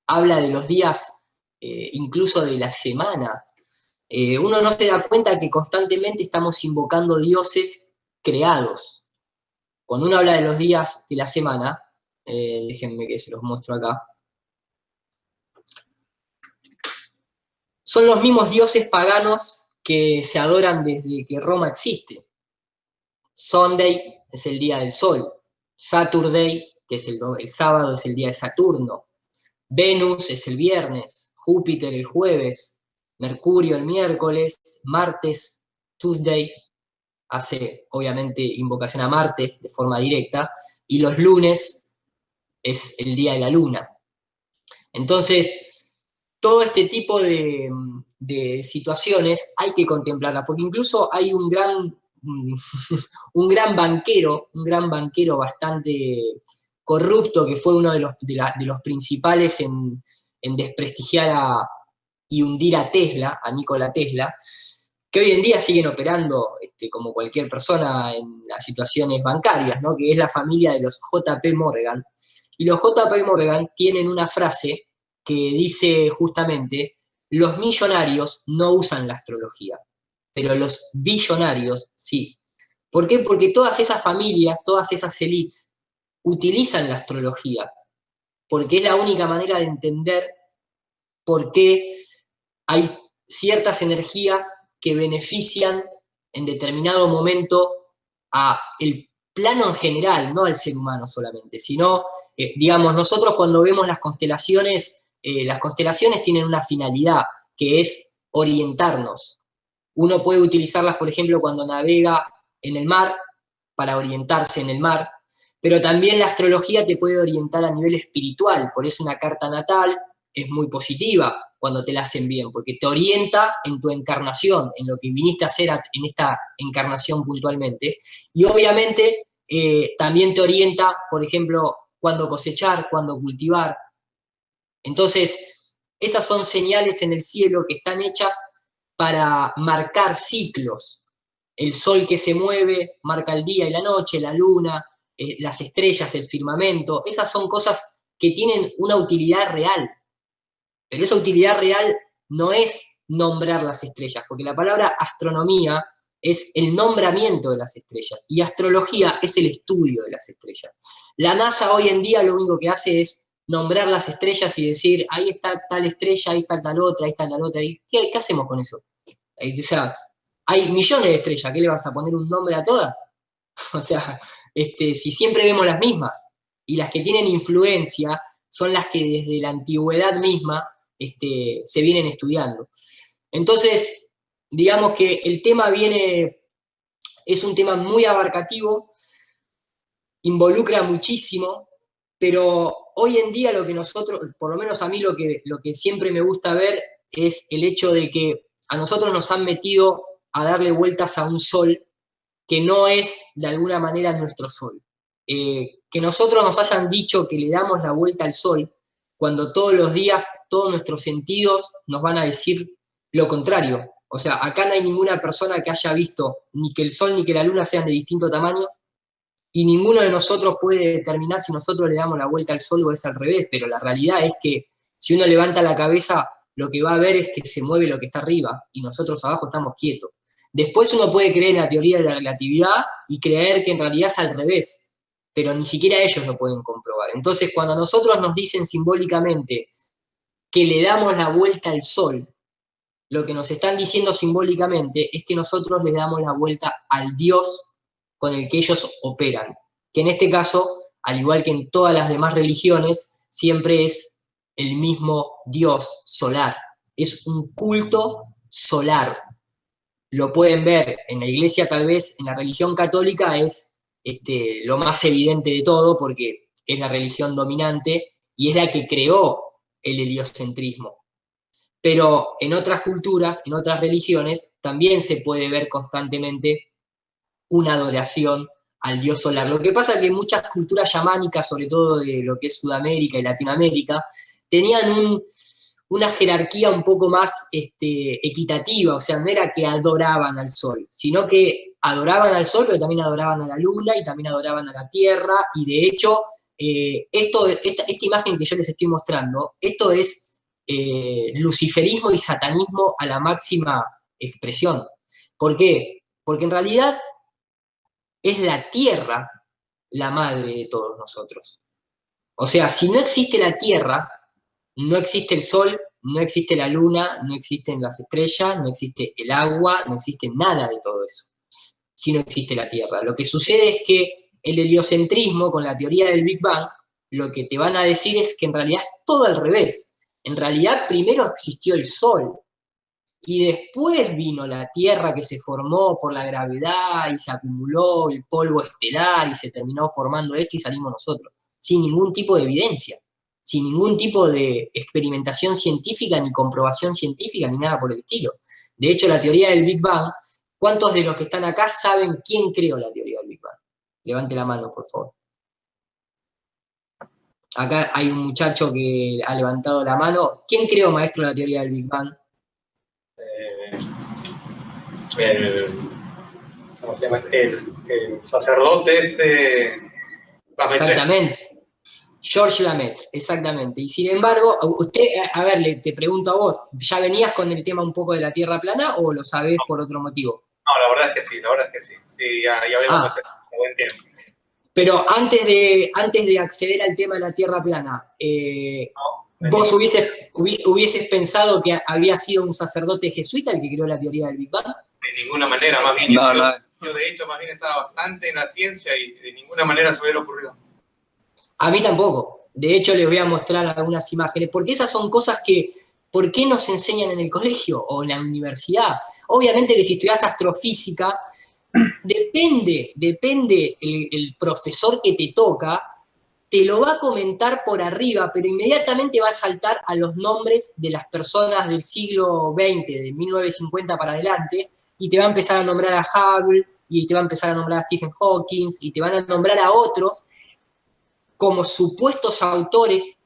habla de los días, incluso de la semana, uno no se da cuenta que constantemente estamos invocando dioses creados. Cuando uno habla de los días de la semana, déjenme que se los muestro acá, son los mismos dioses paganos que se adoran desde que Roma existe. Sunday es el día del sol, Saturday, que es el sábado, es el día de Saturno, Venus es el viernes, Júpiter el jueves, Mercurio el miércoles, martes Tuesday hace obviamente invocación a Marte de forma directa, y los lunes es el día de la luna. Entonces, todo este tipo de situaciones hay que contemplarlas, porque incluso hay un gran banquero bastante corrupto, que fue uno de los principales en desprestigiar y hundir a Tesla, a Nikola Tesla, que hoy en día siguen operando como cualquier persona en las situaciones bancarias, ¿no? Que es la familia de los JP Morgan. Y los JP Morgan tienen una frase que dice justamente: los millonarios no usan la astrología, pero los billonarios sí. ¿Por qué? Porque todas esas familias, todas esas élites utilizan la astrología, porque es la única manera de entender por qué hay ciertas energías que benefician en determinado momento a el plano en general, no al ser humano solamente, sino, digamos, nosotros cuando vemos las constelaciones tienen una finalidad, que es orientarnos. Uno puede utilizarlas, por ejemplo, cuando navega en el mar, para orientarse en el mar, pero también la astrología te puede orientar a nivel espiritual, por eso una carta natal es muy positiva cuando te la hacen bien, porque te orienta en tu encarnación, en lo que viniste a hacer en esta encarnación puntualmente, y obviamente también te orienta, por ejemplo, cuándo cosechar, cuándo cultivar. Entonces, esas son señales en el cielo que están hechas para marcar ciclos. El sol que se mueve marca el día y la noche, la luna, las estrellas, el firmamento. Esas son cosas que tienen una utilidad real. Pero esa utilidad real no es nombrar las estrellas, porque la palabra astronomía es el nombramiento de las estrellas y astrología es el estudio de las estrellas. La NASA hoy en día lo único que hace es nombrar las estrellas y decir, ahí está tal estrella, ahí está tal otra, ahí está tal otra. ¿Qué hacemos con eso? O sea, hay millones de estrellas, ¿qué le vas a poner un nombre a todas? O sea, si siempre vemos las mismas, y las que tienen influencia son las que desde la antigüedad misma se vienen estudiando. Entonces, digamos que el tema es un tema muy abarcativo, involucra muchísimo, pero hoy en día lo que nosotros, por lo menos a mí lo que siempre me gusta ver es el hecho de que a nosotros nos han metido a darle vueltas a un sol que no es de alguna manera nuestro sol. Que nosotros nos hayan dicho que le damos la vuelta al sol, cuando todos los días todos nuestros sentidos nos van a decir lo contrario. O sea, acá no hay ninguna persona que haya visto ni que el sol ni que la luna sean de distinto tamaño, y ninguno de nosotros puede determinar si nosotros le damos la vuelta al sol o es al revés, pero la realidad es que si uno levanta la cabeza, lo que va a ver es que se mueve lo que está arriba, y nosotros abajo estamos quietos. Después uno puede creer en la teoría de la relatividad y creer que en realidad es al revés, pero ni siquiera ellos lo pueden comprobar. Entonces, cuando a nosotros nos dicen simbólicamente que le damos la vuelta al sol, lo que nos están diciendo simbólicamente es que nosotros le damos la vuelta al Dios con el que ellos operan, que en este caso, al igual que en todas las demás religiones, siempre es el mismo Dios solar. Es un culto solar. Lo pueden ver en la iglesia, tal vez en la religión católica es lo más evidente de todo, porque es la religión dominante y es la que creó el heliocentrismo. Pero en otras culturas, en otras religiones, también se puede ver constantemente una adoración al dios solar. Lo que pasa es que muchas culturas yamánicas, sobre todo de lo que es Sudamérica y Latinoamérica, tenían una jerarquía un poco más equitativa, o sea, no era que adoraban al sol, sino que adoraban al sol, pero también adoraban a la luna y también adoraban a la tierra, y de hecho, esta imagen que yo les estoy mostrando, esto es luciferismo y satanismo a la máxima expresión. ¿Por qué? Porque en realidad es la tierra la madre de todos nosotros. O sea, si no existe la tierra, no existe el sol, no existe la luna, no existen las estrellas, no existe el agua, no existe nada de todo eso, si no existe la tierra. Lo que sucede es que el heliocentrismo, con la teoría del Big Bang, lo que te van a decir es que en realidad es todo al revés. En realidad primero existió el sol, y después vino la Tierra que se formó por la gravedad y se acumuló el polvo estelar y se terminó formando esto y salimos nosotros, sin ningún tipo de evidencia, sin ningún tipo de experimentación científica, ni comprobación científica, ni nada por el estilo. De hecho, la teoría del Big Bang, ¿cuántos de los que están acá saben quién creó la teoría del Big Bang? Levante la mano, por favor. Acá hay un muchacho que ha levantado la mano. ¿Quién creó, maestro, la teoría del Big Bang? ¿Cómo se llama? El sacerdote Exactamente. George Lamaitre, exactamente. Y sin embargo, usted, a ver, te pregunto a vos, ¿ya venías con el tema un poco de la Tierra plana o lo sabés por otro motivo? No, la verdad es que sí, la verdad es que sí. Sí, ya habíamos hace buen tiempo. Pero antes de acceder al tema de la Tierra plana, ¿vos hubieses pensado que había sido un sacerdote jesuita el que creó la teoría del Big Bang? De ninguna manera, más bien. Yo de hecho, más bien estaba bastante en la ciencia y de ninguna manera se me hubiera ocurrido. A mí tampoco. De hecho, les voy a mostrar algunas imágenes, porque esas son cosas que, ¿por qué nos enseñan en el colegio o en la universidad? Obviamente que si estudias astrofísica, depende el profesor que te toca, te lo va a comentar por arriba, pero inmediatamente va a saltar a los nombres de las personas del siglo XX, de 1950 para adelante, y te va a empezar a nombrar a Hubble, y te va a empezar a nombrar a Stephen Hawking, y te van a nombrar a otros como supuestos autores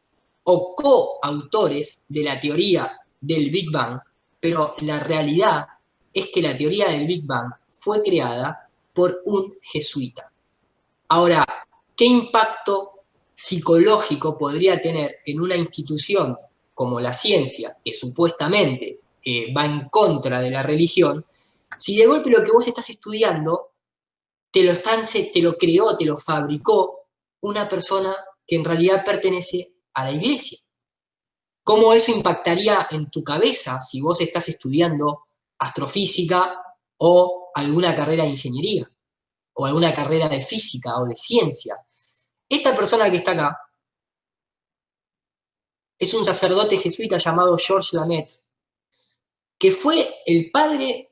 o coautores de la teoría del Big Bang, pero la realidad es que la teoría del Big Bang fue creada por un jesuita. Ahora, ¿qué impacto psicológico podría tener en una institución como la ciencia, que supuestamente va en contra de la religión, si de golpe lo que vos estás estudiando te lo creó, te lo fabricó una persona que en realidad pertenece a la iglesia? ¿Cómo eso impactaría en tu cabeza si vos estás estudiando astrofísica o alguna carrera de ingeniería, o alguna carrera de física o de ciencia? Esta persona que está acá es un sacerdote jesuita llamado George Lamaitre, que fue el padre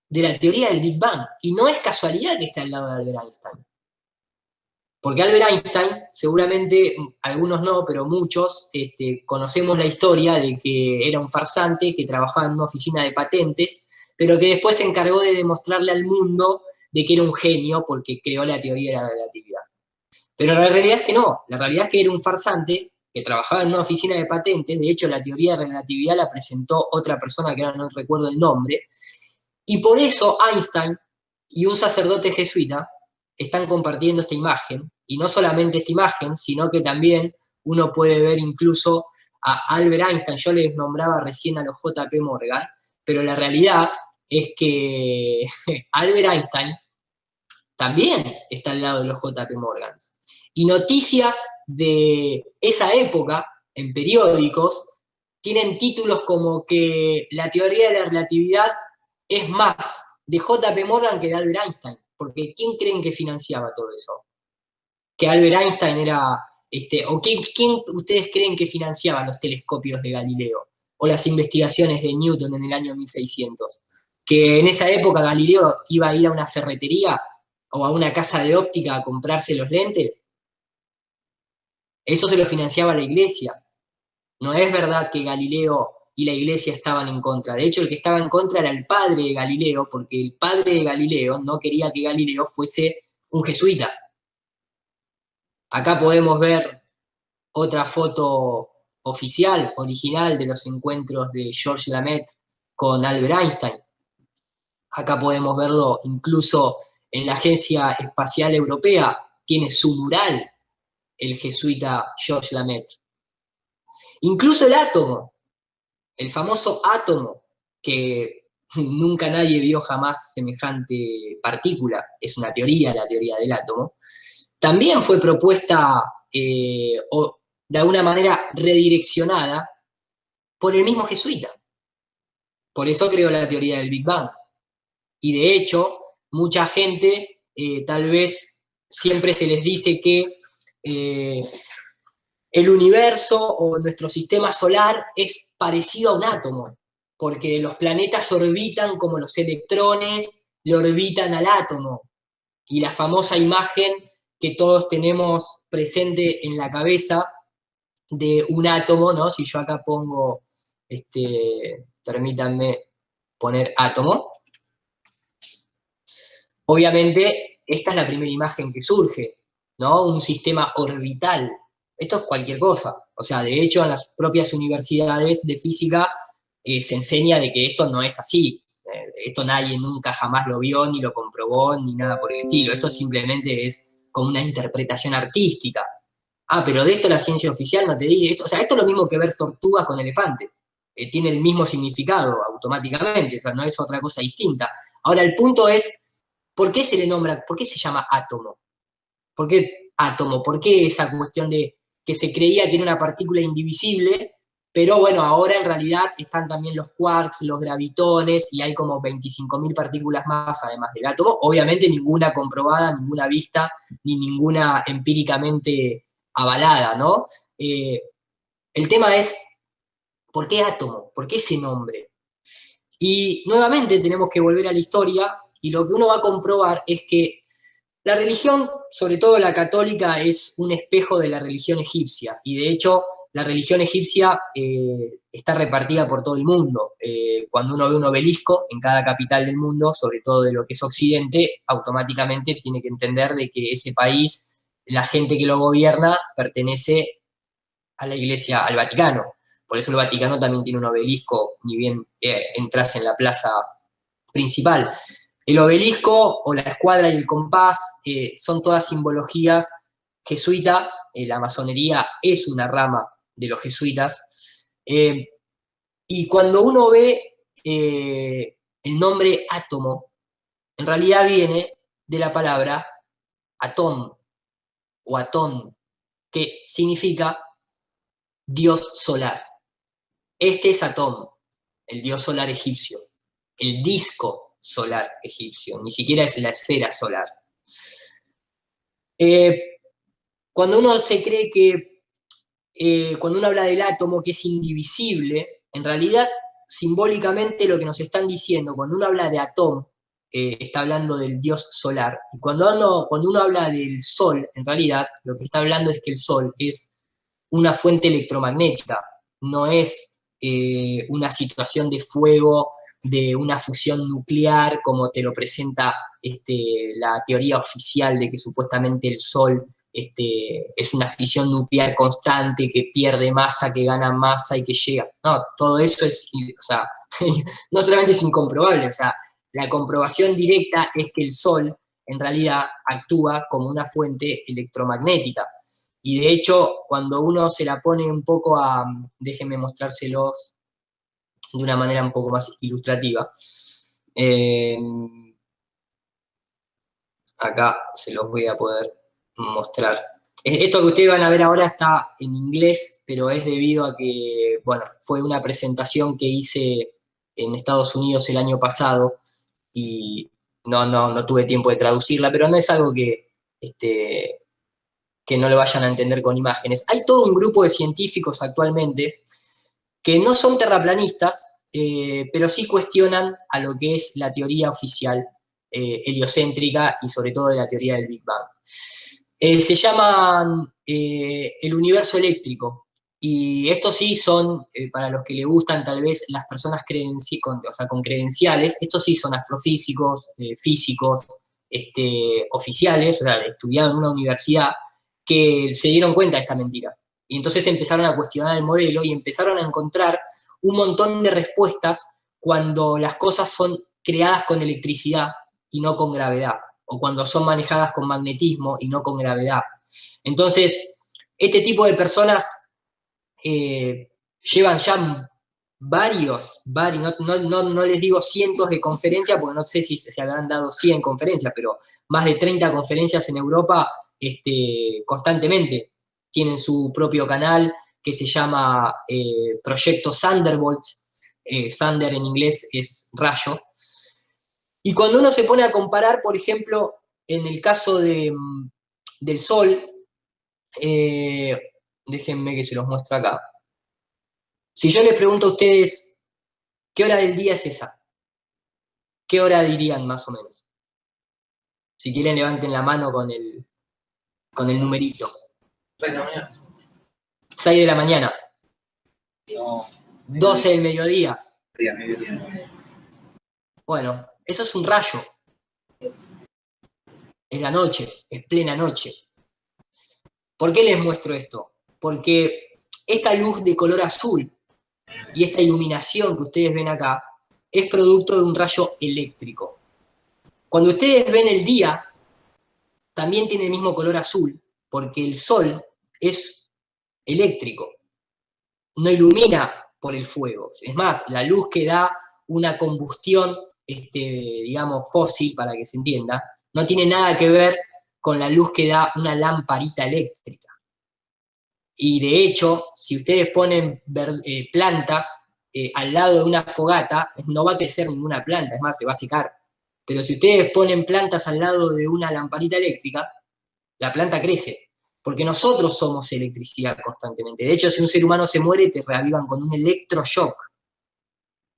de la teoría del Big Bang, y no es casualidad que esté al lado de Albert Einstein. Porque Albert Einstein, seguramente algunos no, pero muchos conocemos la historia de que era un farsante que trabajaba en una oficina de patentes, pero que después se encargó de demostrarle al mundo de que era un genio porque creó la teoría de la relatividad. Pero la realidad es que no, la realidad es que era un farsante que trabajaba en una oficina de patentes. De hecho la teoría de relatividad la presentó otra persona que ahora no recuerdo el nombre, y por eso Einstein y un sacerdote jesuita están compartiendo esta imagen, y no solamente esta imagen, sino que también uno puede ver incluso a Albert Einstein. Yo les nombraba recién a los JP Morgan, pero la realidad es que Albert Einstein también está al lado de los JP Morgan. Y noticias de esa época, en periódicos, tienen títulos como que la teoría de la relatividad es más de JP Morgan que de Albert Einstein, porque ¿quién creen que financiaba todo eso? Que Albert Einstein era, o ¿quién ustedes creen que financiaba los telescopios de Galileo? O las investigaciones de Newton en el año 1600. Que en esa época Galileo iba a ir a una ferretería o a una casa de óptica a comprarse los lentes. Eso se lo financiaba la iglesia. No es verdad que Galileo y la iglesia estaban en contra. De hecho, el que estaba en contra era el padre de Galileo, porque el padre de Galileo no quería que Galileo fuese un jesuita. Acá podemos ver otra foto oficial, original, de los encuentros de George Lamaitre con Albert Einstein. Acá podemos verlo incluso en la Agencia Espacial Europea, tiene su mural el jesuita George Lamaitre. Incluso el átomo, el famoso átomo, que nunca nadie vio jamás semejante partícula, es una teoría, la teoría del átomo, también fue propuesta o de alguna manera redireccionada por el mismo jesuita. Por eso creó la teoría del Big Bang. Y de hecho, mucha gente tal vez siempre se les dice que el universo o nuestro sistema solar es parecido a un átomo, porque los planetas orbitan como los electrones le orbitan al átomo. Y la famosa imagen que todos tenemos presente en la cabeza de un átomo, ¿no? Si yo acá pongo, permítanme poner átomo, obviamente esta es la primera imagen que surge, ¿no? Un sistema orbital. Esto es cualquier cosa. O sea, de hecho, en las propias universidades de física se enseña de que esto no es así. Esto nadie nunca jamás lo vio, ni lo comprobó, ni nada por el estilo. Esto simplemente es como una interpretación artística. Ah, pero de esto la ciencia oficial no te dice esto. O sea, esto es lo mismo que ver tortugas con elefantes. Tiene el mismo significado automáticamente, o sea, no es otra cosa distinta. Ahora, el punto es, ¿por qué se le nombra, por qué se llama átomo? ¿Por qué átomo? ¿Por qué esa cuestión de que se creía que era una partícula indivisible, pero bueno, ahora en realidad están también los quarks, los gravitones, y hay como 25.000 partículas más además del átomo? Obviamente ninguna comprobada, ninguna vista, ni ninguna empíricamente avalada, ¿no? El tema es, ¿por qué átomo? ¿Por qué ese nombre? Y nuevamente tenemos que volver a la historia, y lo que uno va a comprobar es que la religión, sobre todo la católica, es un espejo de la religión egipcia, y de hecho la religión egipcia está repartida por todo el mundo. Cuando uno ve un obelisco en cada capital del mundo, sobre todo de lo que es Occidente, automáticamente tiene que entender de que ese país, la gente que lo gobierna, pertenece a la Iglesia, al Vaticano. Por eso el Vaticano también tiene un obelisco, ni bien entras en la plaza principal. El obelisco o la escuadra y el compás son todas simbologías jesuita. La masonería es una rama de los jesuitas. Y cuando uno ve el nombre átomo, en realidad viene de la palabra atón o atón, que significa dios solar. Este es Atón, el dios solar egipcio, el disco solar egipcio, ni siquiera es la esfera solar. Cuando uno se cree que, cuando uno habla del átomo que es indivisible, en realidad simbólicamente lo que nos están diciendo, cuando uno habla de Atón, está hablando del dios solar, y cuando uno habla del sol, en realidad lo que está hablando es que el sol es una fuente electromagnética, no es una situación de fuego, de una fusión nuclear, como te lo presenta la teoría oficial de que supuestamente el Sol es una fisión nuclear constante, que pierde masa, que gana masa y que llega. No, todo eso es, o sea, no solamente es incomprobable, o sea, la comprobación directa es que el Sol en realidad actúa como una fuente electromagnética. Y de hecho, cuando uno se la pone un poco a, déjenme mostrárselos de una manera un poco más ilustrativa. Acá se los voy a poder mostrar. Esto que ustedes van a ver ahora está en inglés, pero es debido a que, bueno, fue una presentación que hice en Estados Unidos el año pasado y no tuve tiempo de traducirla, pero no es algo que no lo vayan a entender con imágenes. Hay todo un grupo de científicos actualmente que no son terraplanistas, pero sí cuestionan a lo que es la teoría oficial heliocéntrica y sobre todo de la teoría del Big Bang. Se llaman el universo eléctrico, y estos sí son, para los que le gustan tal vez las personas con credenciales, estos sí son astrofísicos, físicos, oficiales, o sea, estudiados en una universidad, que se dieron cuenta de esta mentira. Y entonces empezaron a cuestionar el modelo y empezaron a encontrar un montón de respuestas cuando las cosas son creadas con electricidad y no con gravedad, o cuando son manejadas con magnetismo y no con gravedad. Entonces, este tipo de personas llevan ya no les digo cientos de conferencias, porque no sé si se habrán dado 100 conferencias, pero más de 30 conferencias en Europa constantemente. Tienen su propio canal que se llama Proyecto Thunderbolt. Thunder en inglés es rayo. Y cuando uno se pone a comparar, por ejemplo, en el caso del Sol, déjenme que se los muestre acá. Si yo les pregunto a ustedes, ¿Qué hora del día es esa? ¿Qué hora dirían más o menos? Si quieren levanten la mano con el numerito. 6 de la mañana. 6 de la mañana. No. 12 del mediodía. Mediodía. Bueno, eso es un rayo. Es la noche, es plena noche. ¿Por qué les muestro esto? Porque esta luz de color azul y esta iluminación que ustedes ven acá es producto de un rayo eléctrico. Cuando ustedes ven el día, también tiene el mismo color azul, porque el sol es eléctrico, no ilumina por el fuego. Es más, la luz que da una combustión, digamos, fósil, para que se entienda, no tiene nada que ver con la luz que da una lamparita eléctrica. Y de hecho, si ustedes ponen plantas al lado de una fogata, no va a crecer ninguna planta, es más, se va a secar. Pero si ustedes ponen plantas al lado de una lamparita eléctrica, la planta crece, porque nosotros somos electricidad constantemente. De hecho, si un ser humano se muere, te reavivan con un electroshock,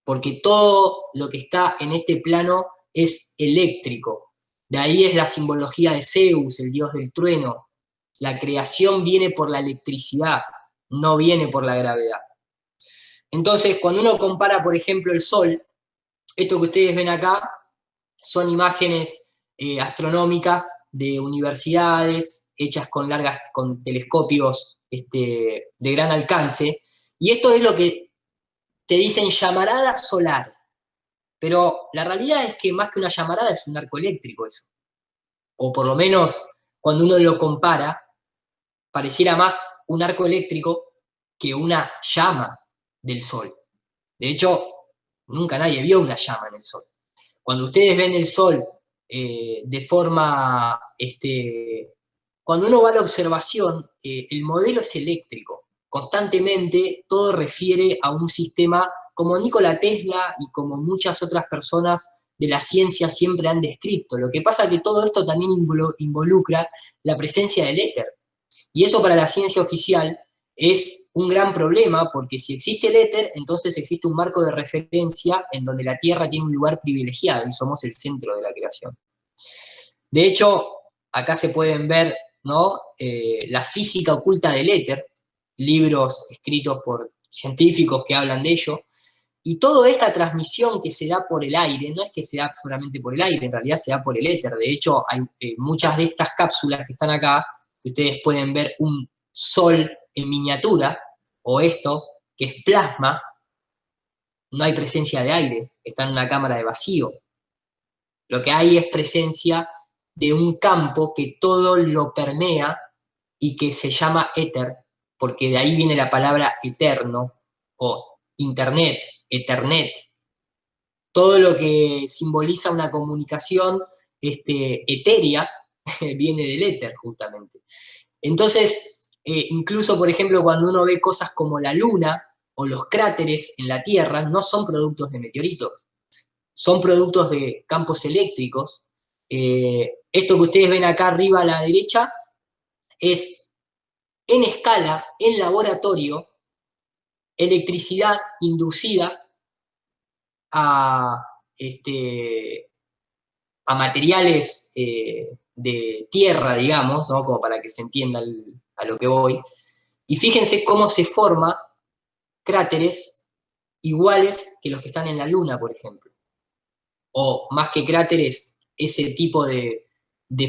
porque todo lo que está en este plano es eléctrico. De ahí es la simbología de Zeus, el dios del trueno. La creación viene por la electricidad, no viene por la gravedad. Entonces, cuando uno compara, por ejemplo, el Sol, esto que ustedes ven acá son imágenes astronómicas de universidades hechas con telescopios de gran alcance, y esto es lo que te dicen llamarada solar, pero la realidad es que más que una llamarada es un arco eléctrico eso, o por lo menos cuando uno lo compara, pareciera más un arco eléctrico que una llama del Sol. De hecho, nunca nadie vio una llama en el Sol. Cuando ustedes ven el Sol de forma, cuando uno va a la observación, el modelo es eléctrico. Constantemente todo refiere a un sistema como Nikola Tesla y como muchas otras personas de la ciencia siempre han descrito. Lo que pasa es que todo esto también involucra la presencia del éter. Y eso para la ciencia oficial es un gran problema, porque si existe el éter, entonces existe un marco de referencia en donde la Tierra tiene un lugar privilegiado y somos el centro de la creación. De hecho, acá se pueden ver, ¿no? La física oculta del éter, libros escritos por científicos que hablan de ello, y toda esta transmisión que se da por el aire, no es que se da solamente por el aire, en realidad se da por el éter. De hecho, hay muchas de estas cápsulas que están acá, que ustedes pueden ver un sol en miniatura, o esto, que es plasma, no hay presencia de aire, está en una cámara de vacío. Lo que hay es presencia de un campo que todo lo permea y que se llama éter, porque de ahí viene la palabra eterno, o internet, ethernet. Todo lo que simboliza una comunicación etérea viene del éter, justamente. Entonces, incluso, por ejemplo, cuando uno ve cosas como la Luna o los cráteres en la Tierra, no son productos de meteoritos, son productos de campos eléctricos. Esto que ustedes ven acá arriba a la derecha es, en escala, en laboratorio, electricidad inducida a, a materiales de tierra, digamos, ¿no? Como para que se entienda a lo que voy. Y fíjense cómo se forman cráteres iguales que los que están en la Luna, por ejemplo. O más que cráteres, ese tipo de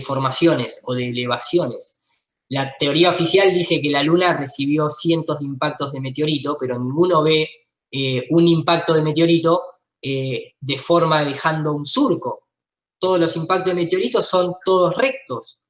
formaciones o de elevaciones. La teoría oficial dice que la Luna recibió cientos de impactos de meteorito, pero ninguno ve un impacto de meteorito de forma dejando un surco. Todos los impactos de meteoritos son todos rectos.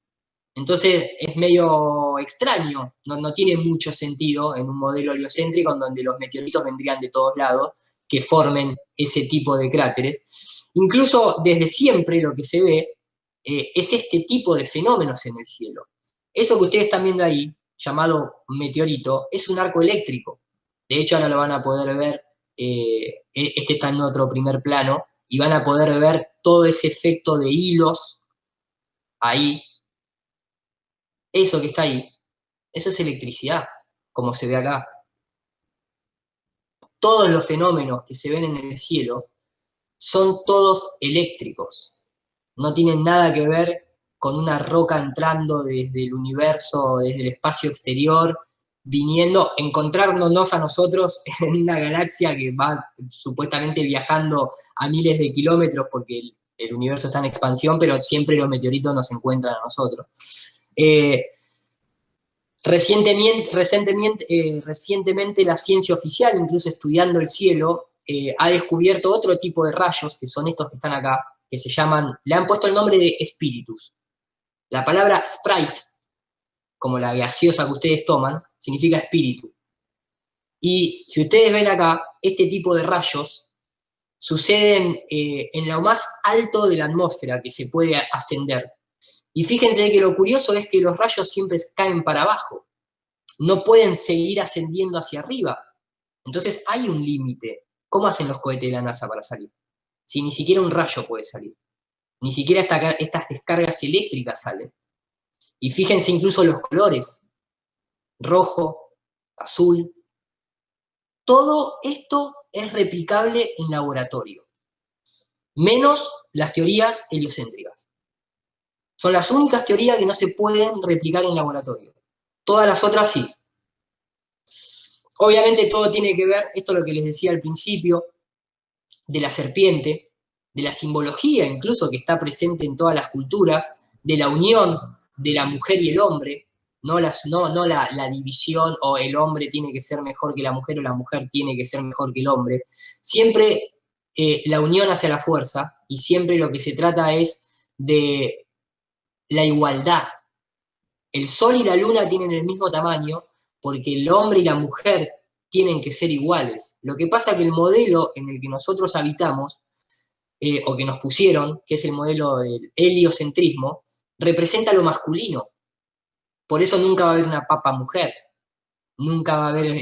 Entonces es medio extraño, no tiene mucho sentido en un modelo heliocéntrico en donde los meteoritos vendrían de todos lados, que formen ese tipo de cráteres. Incluso desde siempre lo que se ve es este tipo de fenómenos en el cielo. Eso que ustedes están viendo ahí, llamado meteorito, es un arco eléctrico. De hecho, ahora lo van a poder ver, este está en otro primer plano, y van a poder ver todo ese efecto de hilos ahí. Eso que está ahí, eso es electricidad, como se ve acá. todos los fenómenos que se ven en el cielo son todos eléctricos. No tienen nada que ver con una roca entrando desde el universo, desde el espacio exterior, viniendo, encontrándonos a nosotros en una galaxia que va supuestamente viajando a miles de kilómetros porque el universo está en expansión, pero siempre los meteoritos nos encuentran a nosotros. Recientemente la ciencia oficial, incluso estudiando el cielo, ha descubierto otro tipo de rayos, que son estos que están acá, que se llaman, le han puesto el nombre de espíritus. La palabra Sprite, como la gaseosa que ustedes toman, significa espíritu. Y si ustedes ven acá, este tipo de rayos suceden en lo más alto de la atmósfera que se puede ascender. Y fíjense que lo curioso es que los rayos siempre caen para abajo. No pueden seguir ascendiendo hacia arriba. Entonces hay un límite. ¿Cómo hacen los cohetes de la NASA para salir? Si ni siquiera un rayo puede salir. Ni siquiera estas descargas eléctricas salen. Y fíjense incluso los colores. Rojo, azul. Todo esto es replicable en laboratorio. Menos las teorías heliocéntricas. Son las únicas teorías que no se pueden replicar en laboratorio. Todas las otras sí. Obviamente todo tiene que ver, esto es lo que les decía al principio, de la serpiente, de la simbología incluso que está presente en todas las culturas, de la unión de la mujer y el hombre, no la división o el hombre tiene que ser mejor que la mujer o la mujer tiene que ser mejor que el hombre. Siempre la unión hacia la fuerza y siempre lo que se trata es de la igualdad. El sol y la luna tienen el mismo tamaño porque el hombre y la mujer tienen que ser iguales. Lo que pasa es que el modelo en el que nosotros habitamos, o que nos pusieron, que es el modelo del heliocentrismo, representa lo masculino. Por eso nunca va a haber una papa mujer. Nunca va a haber,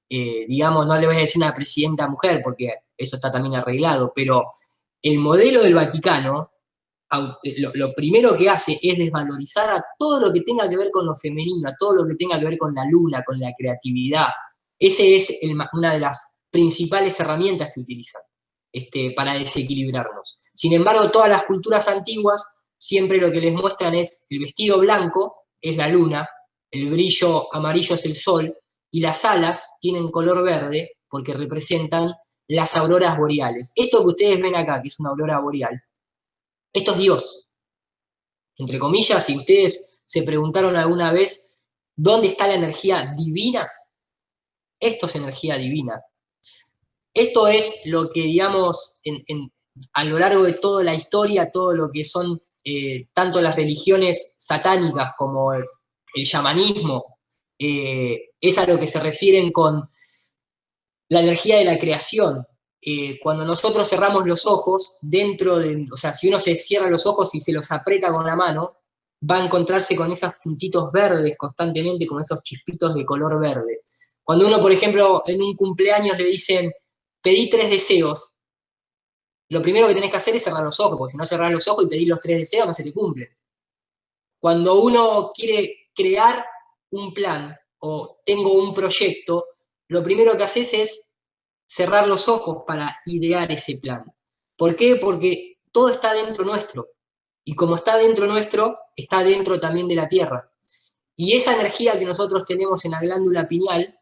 digamos, no le voy a decir una presidenta mujer, porque eso está también arreglado, pero el modelo del Vaticano, lo primero que hace es desvalorizar a todo lo que tenga que ver con lo femenino, a todo lo que tenga que ver con la luna, con la creatividad. Esa es una de las principales herramientas que utilizan para desequilibrarnos. Sin embargo, todas las culturas antiguas siempre lo que les muestran es el vestido blanco, es la luna, el brillo amarillo es el sol, y las alas tienen color verde porque representan las auroras boreales. Esto que ustedes ven acá, que es una aurora boreal, esto es Dios, entre comillas. Si ustedes se preguntaron alguna vez dónde está la energía divina, esto es energía divina. Esto es lo que, digamos, a lo largo de toda la historia, todo lo que son tanto las religiones satánicas como el chamanismo, es a lo que se refieren con la energía de la creación. Cuando nosotros cerramos los ojos, o sea, si uno se cierra los ojos y se los aprieta con la mano, va a encontrarse con esos puntitos verdes constantemente, con esos chispitos de color verde. Cuando uno, por ejemplo, en un cumpleaños le dicen, pedí 3 deseos, lo primero que tenés que hacer es cerrar los ojos, porque si no cerrás los ojos y pedís los 3 deseos, no se te cumplen. Cuando uno quiere crear un plan o tengo un proyecto, lo primero que haces es cerrar los ojos para idear ese plan. ¿Por qué? Porque todo está dentro nuestro. Y como está dentro nuestro, está dentro también de la Tierra. Y esa energía que nosotros tenemos en la glándula pineal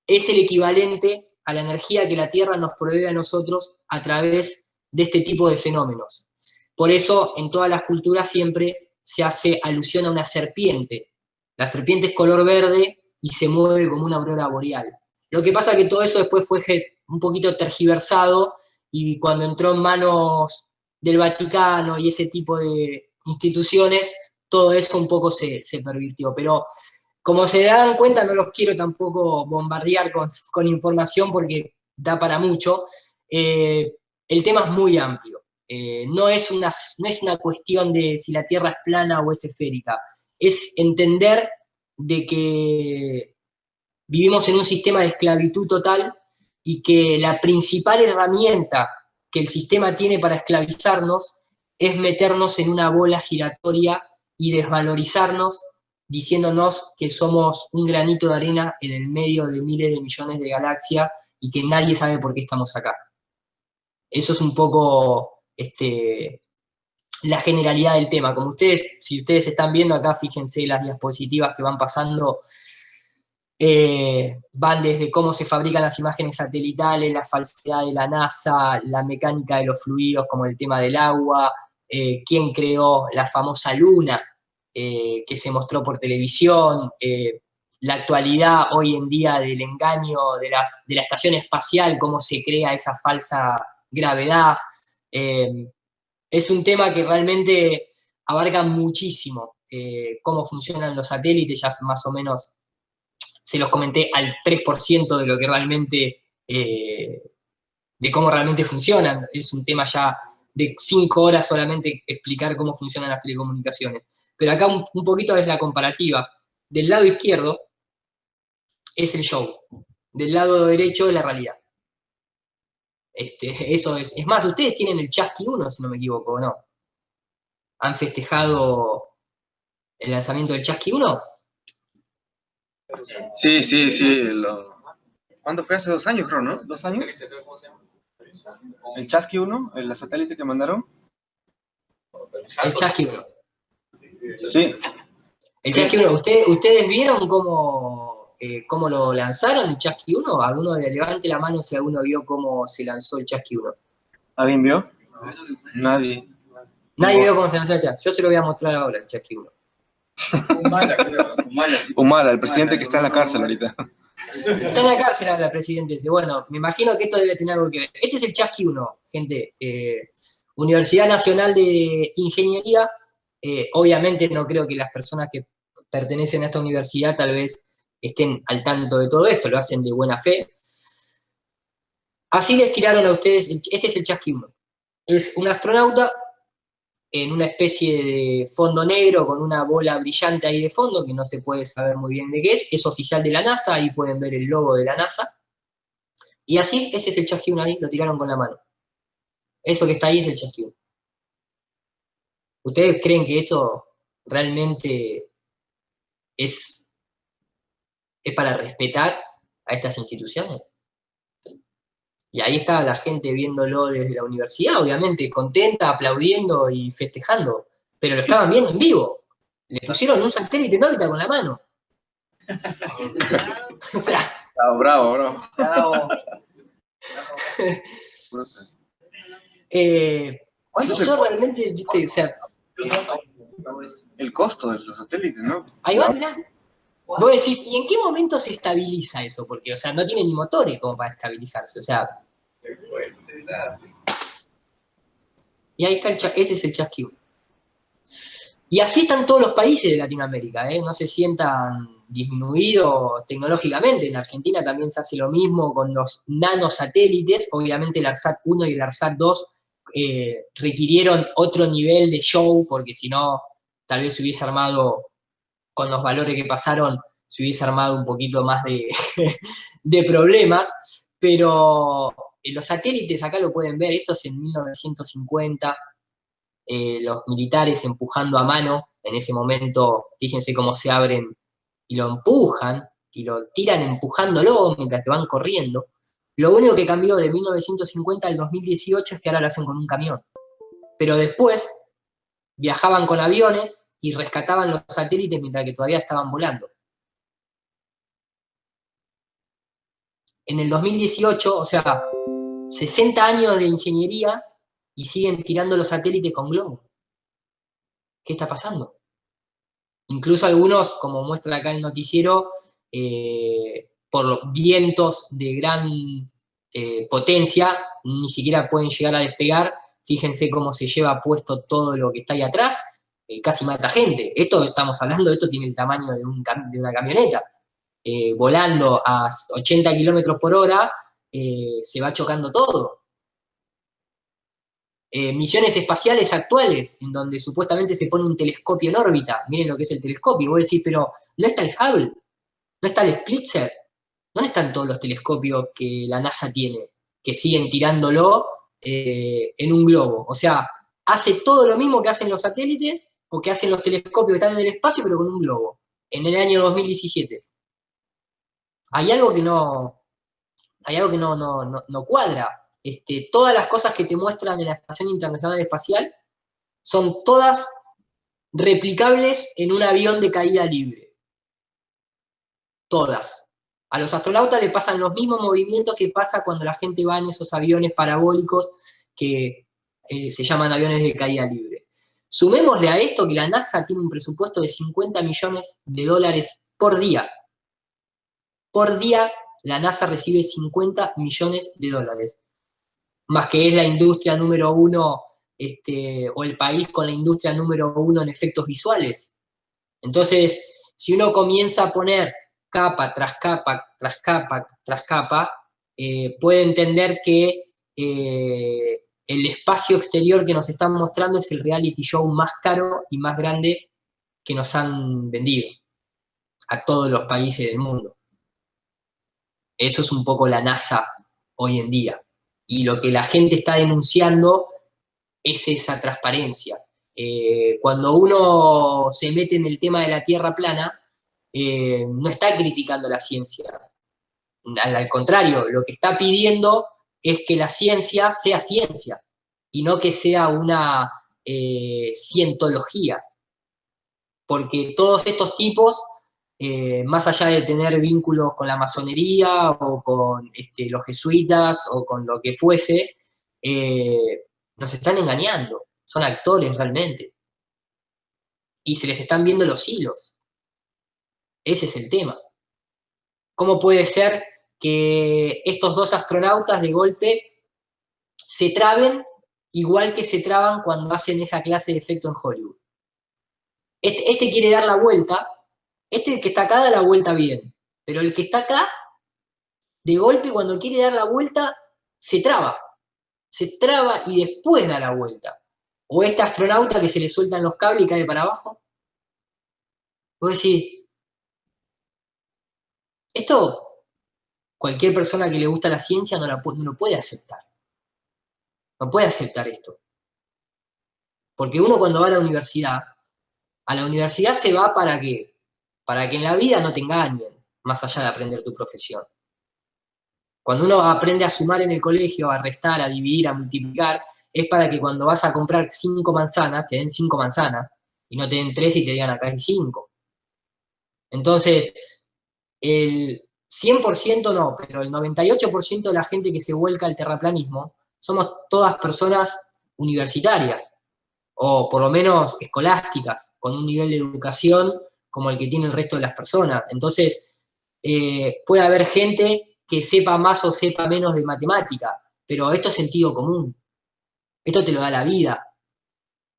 es el equivalente a la energía que la Tierra nos provee a nosotros a través de este tipo de fenómenos. Por eso, en todas las culturas siempre se hace alusión a una serpiente. La serpiente es color verde y se mueve como una aurora boreal. Lo que pasa es que todo eso después fue un poquito tergiversado y cuando entró en manos del Vaticano y ese tipo de instituciones, todo eso un poco se pervirtió. Pero como se dan cuenta, no los quiero tampoco bombardear con información porque da para mucho. El tema es muy amplio. No es una cuestión de si la Tierra es plana o es esférica. Es entender de que vivimos en un sistema de esclavitud total y que la principal herramienta que el sistema tiene para esclavizarnos es meternos en una bola giratoria y desvalorizarnos diciéndonos que somos un granito de arena en el medio de miles de millones de galaxias y que nadie sabe por qué estamos acá. Eso es un poco la generalidad del tema. Como ustedes, si ustedes están viendo acá, fíjense las diapositivas que van pasando, van desde cómo se fabrican las imágenes satelitales, la falsedad de la NASA, la mecánica de los fluidos, como el tema del agua, quién creó la famosa luna que se mostró por televisión, la actualidad hoy en día del engaño de la estación espacial, cómo se crea esa falsa gravedad. Es un tema que realmente abarca muchísimo cómo funcionan los satélites, ya más o menos se los comenté al 3% de lo que realmente, de cómo realmente funcionan. Es un tema ya de 5 horas solamente explicar cómo funcionan las telecomunicaciones. Pero acá un poquito es la comparativa. Del lado izquierdo es el show, del lado derecho es la realidad. Eso es. Es más, ustedes tienen el Chasqui 1, si no me equivoco, ¿no? ¿Han festejado el lanzamiento del Chasqui 1? Sí, sí, sí. ¿Cuándo fue? Hace 2 años, creo, ¿no? ¿2 años? ¿El Chasqui 1? ¿El satélite que mandaron? El Chasqui 1. Sí. El Chasqui 1. ¿Ustedes vieron cómo lo lanzaron, el Chasqui 1? ¿Alguno levante la mano si alguno vio cómo se lanzó el Chasqui 1? ¿Alguien vio? Nadie. Nadie vio cómo se lanzó el Chasqui. Yo se lo voy a mostrar ahora, el Chasqui 1. Humala, el presidente que está en la cárcel ahorita. Está en la cárcel ahora el presidente. Bueno, me imagino que esto debe tener algo que ver. Este es el Chasqui 1, gente. Universidad Nacional de Ingeniería. Obviamente no creo que las personas que pertenecen a esta universidad tal vez estén al tanto de todo esto, lo hacen de buena fe. Así les tiraron a ustedes, este es el Chasqui 1. Es un astronauta en una especie de fondo negro con una bola brillante ahí de fondo, que no se puede saber muy bien de qué es oficial de la NASA, ahí pueden ver el logo de la NASA. Y así, ese es el Chasqui 1 ahí, lo tiraron con la mano. Eso que está ahí es el Chasqui 1. ¿Ustedes creen que esto realmente es para respetar a estas instituciones? Y ahí estaba la gente viéndolo desde la universidad, obviamente, contenta, aplaudiendo y festejando. Pero lo estaban viendo en vivo. Le pusieron un satélite en órbita con la mano. O sea, Bravo. si yo realmente, viste, o sea, el costo de los satélites, ¿no? Ahí va, mirá. Vos decís, ¿y en qué momento se estabiliza eso? Porque, o sea, no tiene ni motores como para estabilizarse, o sea. Y ahí está ese es el Chasqui 1. Y así están todos los países de Latinoamérica, no se sientan disminuidos tecnológicamente. En Argentina también se hace lo mismo con los nanosatélites. Obviamente el ARSAT 1 y el ARSAT 2 requirieron otro nivel de show, porque si no, tal vez se hubiese armado, con los valores que pasaron, se hubiese armado un poquito más de problemas. Pero los satélites, acá lo pueden ver, esto es en 1950, los militares empujando a mano, en ese momento, fíjense cómo se abren y lo empujan, y lo tiran empujándolo mientras que van corriendo. Lo único que cambió de 1950 al 2018 es que ahora lo hacen con un camión. Pero después viajaban con aviones y rescataban los satélites mientras que todavía estaban volando. En el 2018, o sea, 60 años de ingeniería y siguen tirando los satélites con globos. ¿Qué está pasando? Incluso algunos, como muestra acá el noticiero, por los vientos de gran potencia, ni siquiera pueden llegar a despegar. Fíjense cómo se lleva puesto todo lo que está ahí atrás, casi mata gente. Estamos hablando, esto tiene el tamaño de una camioneta. Volando a 80 kilómetros por hora, se va chocando todo. Misiones espaciales actuales, en donde supuestamente se pone un telescopio en órbita. Miren lo que es el telescopio. Y vos decís, pero ¿no está el Hubble? ¿No está el Spitzer? ¿Dónde están todos los telescopios que la NASA tiene? Que siguen tirándolo en un globo. O sea, hace todo lo mismo que hacen los satélites o que hacen los telescopios que están en el espacio, pero con un globo. en el año 2017. Hay algo que no cuadra. Todas las cosas que te muestran en la Estación Internacional Espacial son todas replicables en un avión de caída libre. Todas. A los astronautas les pasan los mismos movimientos que pasa cuando la gente va en esos aviones parabólicos que se llaman aviones de caída libre. Sumémosle a esto que la NASA tiene un presupuesto de 50 millones de dólares por día. Por día la NASA recibe 50 millones de dólares. Más que es la industria número uno, o el país con la industria número uno en efectos visuales. Entonces, si uno comienza a poner capa tras capa, tras capa, tras capa, puede entender que el espacio exterior que nos están mostrando es el reality show más caro y más grande que nos han vendido a todos los países del mundo. Eso es un poco la NASA hoy en día. Y lo que la gente está denunciando es esa transparencia. Cuando uno se mete en el tema de la Tierra plana, no está criticando la ciencia. Al contrario, lo que está pidiendo es que la ciencia sea ciencia y no que sea una cientología. Porque todos estos tipos, más allá de tener vínculos con la masonería o con los jesuitas o con lo que fuese, nos están engañando. Son actores realmente. Y se les están viendo los hilos. Ese es el tema. ¿Cómo puede ser que estos dos astronautas de golpe se traben igual que se traban cuando hacen esa clase de efecto en Hollywood? Este quiere dar la vuelta, el que está acá da la vuelta bien, pero el que está acá, de golpe cuando quiere dar la vuelta, se traba y después da la vuelta. O este astronauta que se le sueltan los cables y cae para abajo. Vos decís, esto cualquier persona que le gusta la ciencia no lo puede aceptar. No puede aceptar esto. Porque uno cuando va a la universidad se va ¿para qué? Para que en la vida no te engañen, más allá de aprender tu profesión. Cuando uno aprende a sumar en el colegio, a restar, a dividir, a multiplicar, es para que cuando vas a comprar 5 manzanas, te den 5 manzanas, y no te den 3 y te digan acá hay 5. Entonces, el 100% no, pero el 98% de la gente que se vuelca al terraplanismo somos todas personas universitarias, o por lo menos escolásticas, con un nivel de educación como el que tiene el resto de las personas. Entonces, puede haber gente que sepa más o sepa menos de matemática, pero esto es sentido común. Esto te lo da la vida,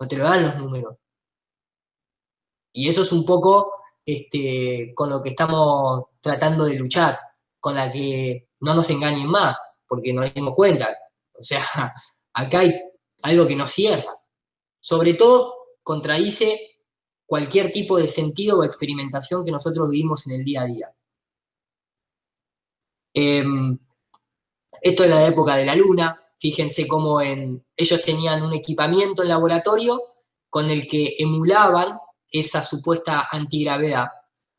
no te lo dan los números. Y eso es un poco con lo que estamos tratando de luchar, con la que no nos engañen más, porque nos dimos cuenta. O sea, acá hay algo que nos cierra. Sobre todo, contradice cualquier tipo de sentido o experimentación que nosotros vivimos en el día a día. Esto es la época de la Luna. Fíjense cómo ellos tenían un equipamiento en laboratorio con el que emulaban esa supuesta antigravedad.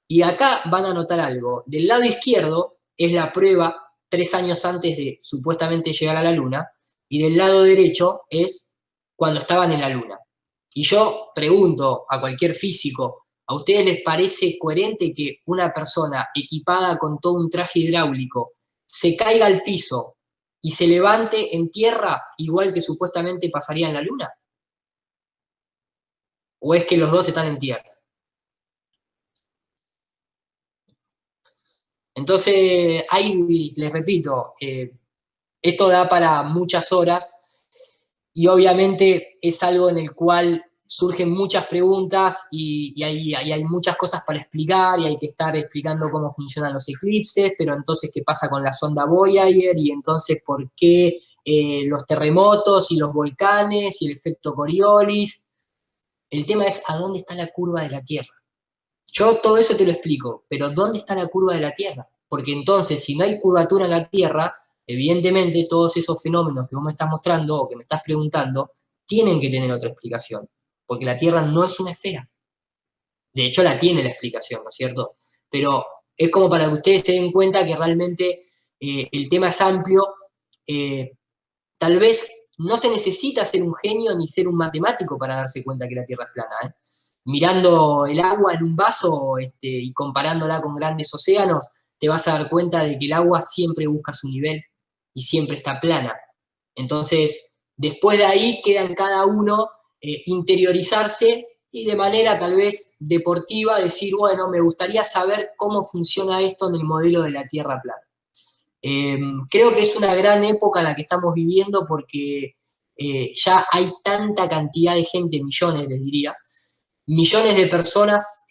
Y acá van a notar algo. Del lado izquierdo es la prueba 3 años antes de supuestamente llegar a la Luna, y del lado derecho es cuando estaban en la Luna. Y yo pregunto a cualquier físico, ¿a ustedes les parece coherente que una persona equipada con todo un traje hidráulico se caiga al piso y se levante en tierra igual que supuestamente pasaría en la Luna? ¿O es que los dos están en tierra? Entonces, ahí les repito, esto da para muchas horas y obviamente es algo en el cual surgen muchas preguntas y hay muchas cosas para explicar y hay que estar explicando cómo funcionan los eclipses, pero entonces qué pasa con la sonda Voyager y entonces por qué los terremotos y los volcanes y el efecto Coriolis. El tema es ¿a dónde está la curva de la Tierra? Yo todo eso te lo explico, pero ¿dónde está la curva de la Tierra? Porque entonces, si no hay curvatura en la Tierra, evidentemente todos esos fenómenos que vos me estás mostrando o que me estás preguntando, tienen que tener otra explicación, porque la Tierra no es una esfera. De hecho, la tiene la explicación, ¿no es cierto? Pero es como para que ustedes se den cuenta que realmente el tema es amplio. Tal vez no se necesita ser un genio ni ser un matemático para darse cuenta que la Tierra es plana, ¿eh? Mirando el agua en un vaso y comparándola con grandes océanos, te vas a dar cuenta de que el agua siempre busca su nivel y siempre está plana. Entonces, después de ahí queda en cada uno interiorizarse y de manera tal vez deportiva decir, bueno, me gustaría saber cómo funciona esto en el modelo de la Tierra plana. Creo que es una gran época la que estamos viviendo porque ya hay tanta cantidad de gente, millones les diría, millones de personas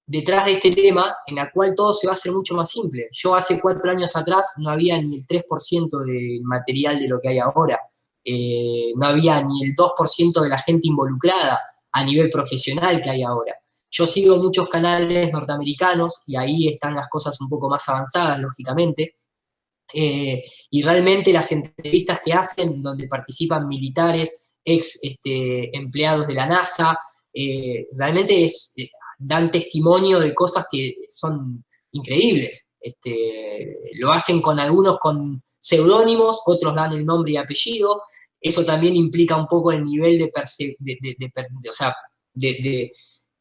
detrás de este tema, en la cual todo se va a hacer mucho más simple. Yo hace 4 años atrás no había ni el 3% del material de lo que hay ahora, no había ni el 2% de la gente involucrada a nivel profesional que hay ahora. Yo sigo muchos canales norteamericanos y ahí están las cosas un poco más avanzadas, lógicamente, y realmente las entrevistas que hacen, donde participan militares, ex empleados de la NASA, realmente dan testimonio de cosas que son increíbles. Lo hacen con algunos con seudónimos, otros dan el nombre y apellido. Eso también implica un poco el nivel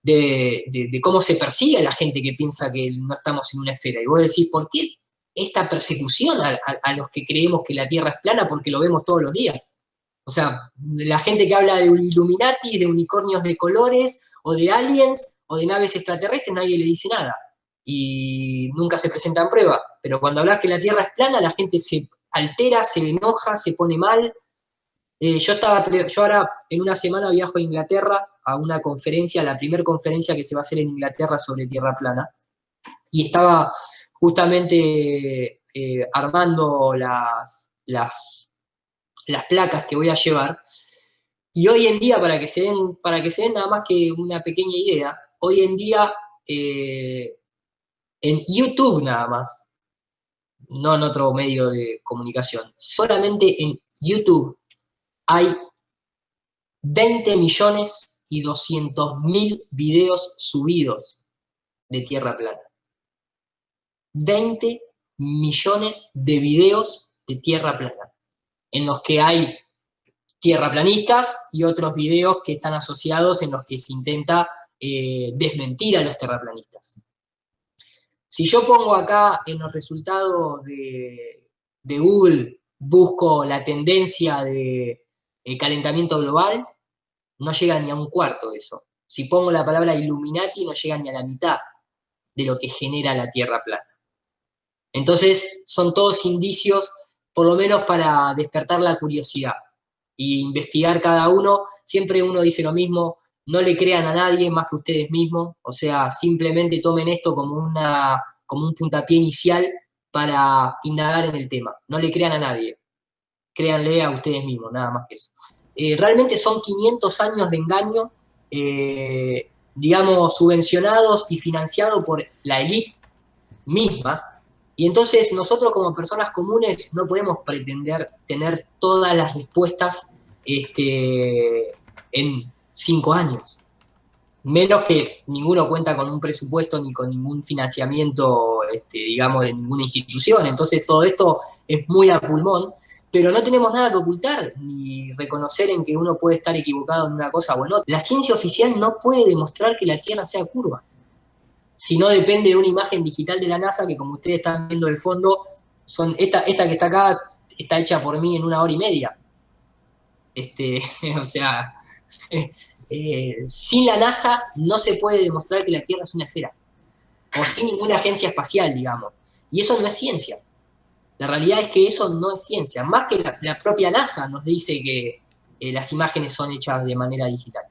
de cómo se persigue a la gente que piensa que no estamos en una esfera. Y vos decís, ¿por qué esta persecución a los que creemos que la Tierra es plana? Porque lo vemos todos los días. O sea, la gente que habla de Illuminati, de unicornios de colores, o de aliens, o de naves extraterrestres, nadie le dice nada. Y nunca se presenta en prueba. Pero cuando hablas que la Tierra es plana, la gente se altera, se enoja, se pone mal. Yo ahora en una semana viajo a Inglaterra a una conferencia, la primera conferencia que se va a hacer en Inglaterra sobre Tierra plana, y estaba justamente armando las placas que voy a llevar, y hoy en día, para que se den nada más que una pequeña idea, hoy en día en YouTube nada más, no en otro medio de comunicación, solamente en YouTube hay 20.200.000 videos subidos de Tierra plana. 20 millones de videos de Tierra plana, en los que hay tierraplanistas y otros videos que están asociados en los que se intenta desmentir a los terraplanistas. Si yo pongo acá en los resultados de Google, busco la tendencia de calentamiento global, no llega ni a un cuarto de eso. Si pongo la palabra Illuminati, no llega ni a la mitad de lo que genera la Tierra plana. Entonces, son todos indicios, por lo menos para despertar la curiosidad e investigar cada uno. Siempre uno dice lo mismo, no le crean a nadie más que ustedes mismos, o sea, simplemente tomen esto como un puntapié inicial para indagar en el tema. No le crean a nadie, créanle a ustedes mismos, nada más que eso. Realmente son 500 años de engaño, digamos, subvencionados y financiados por la élite misma, y entonces nosotros como personas comunes no podemos pretender tener todas las respuestas en 5 años. Menos que ninguno cuenta con un presupuesto ni con ningún financiamiento, digamos, de ninguna institución. Entonces todo esto es muy a pulmón, pero no tenemos nada que ocultar, ni reconocer en que uno puede estar equivocado en una cosa o en otra. La ciencia oficial no puede demostrar que la Tierra sea curva. Si no, depende de una imagen digital de la NASA, que como ustedes están viendo el fondo, esta que está acá está hecha por mí en 1 hora y media. O sea, sin la NASA no se puede demostrar que la Tierra es una esfera, o sin ninguna agencia espacial, digamos. Y eso no es ciencia. La realidad es que eso no es ciencia. Más que la propia NASA nos dice que las imágenes son hechas de manera digital.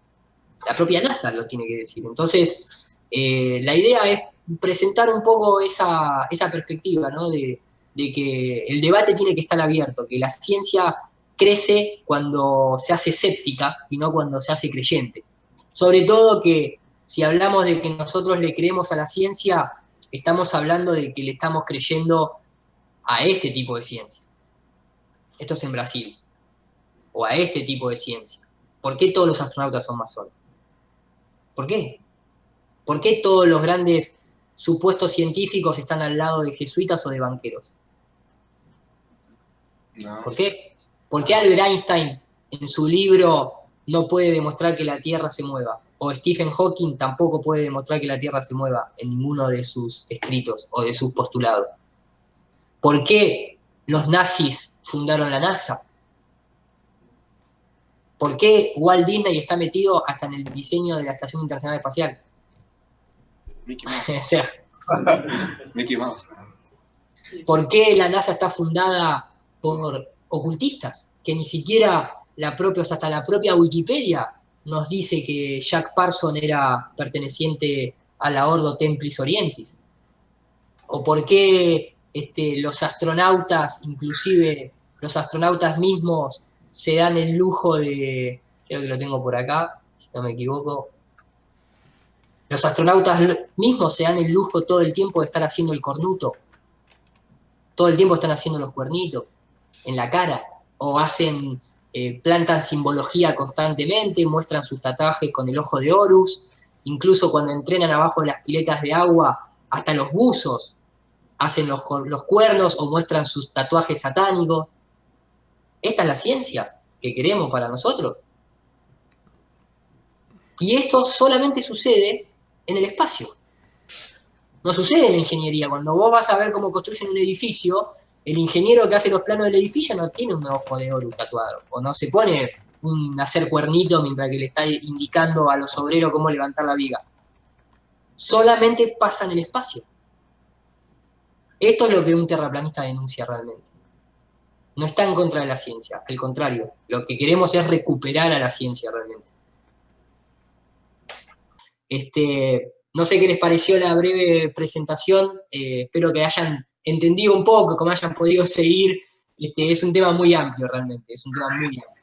La propia NASA lo tiene que decir. Entonces, la idea es presentar un poco esa perspectiva, ¿no? De que el debate tiene que estar abierto, que la ciencia crece cuando se hace escéptica y no cuando se hace creyente. Sobre todo que si hablamos de que nosotros le creemos a la ciencia, estamos hablando de que le estamos creyendo a este tipo de ciencia. Esto es en Brasil. O a este tipo de ciencia. ¿Por qué todos los astronautas son masones? ¿Por qué? ¿Por qué todos los grandes supuestos científicos están al lado de jesuitas o de banqueros? No. ¿Por qué? ¿Por qué Albert Einstein en su libro no puede demostrar que la Tierra se mueva? O Stephen Hawking tampoco puede demostrar que la Tierra se mueva en ninguno de sus escritos o de sus postulados. ¿Por qué los nazis fundaron la NASA? ¿Por qué Walt Disney está metido hasta en el diseño de la Estación Internacional Espacial? Mickey Mouse. O sea, Mickey Mouse. ¿por qué la NASA está fundada por ocultistas? Que ni siquiera hasta la propia Wikipedia nos dice que Jack Parsons era perteneciente a la Ordo Templis Orientis. ¿O por qué los astronautas, inclusive los astronautas mismos, se dan el lujo de, creo que lo tengo por acá, si no me equivoco, los astronautas mismos se dan el lujo todo el tiempo de estar haciendo el cornuto, todo el tiempo están haciendo los cuernitos en la cara, o plantan simbología constantemente, muestran sus tatuajes con el ojo de Horus, incluso cuando entrenan abajo de las piletas de agua, hasta los buzos hacen los cuernos o muestran sus tatuajes satánicos. Esta es la ciencia que queremos para nosotros. Y esto solamente sucede en el espacio. No sucede en la ingeniería. Cuando vos vas a ver cómo construyen un edificio, el ingeniero que hace los planos del edificio no tiene un ojo de oro tatuado, o no se pone a hacer cuernito mientras que le está indicando a los obreros cómo levantar la viga. Solamente pasa en el espacio. Esto es lo que un terraplanista denuncia realmente. No está en contra de la ciencia, al contrario, lo que queremos es recuperar a la ciencia realmente. No sé qué les pareció la breve presentación, espero que hayan entendido un poco, como hayan podido seguir. Es un tema muy amplio realmente, es un tema muy amplio.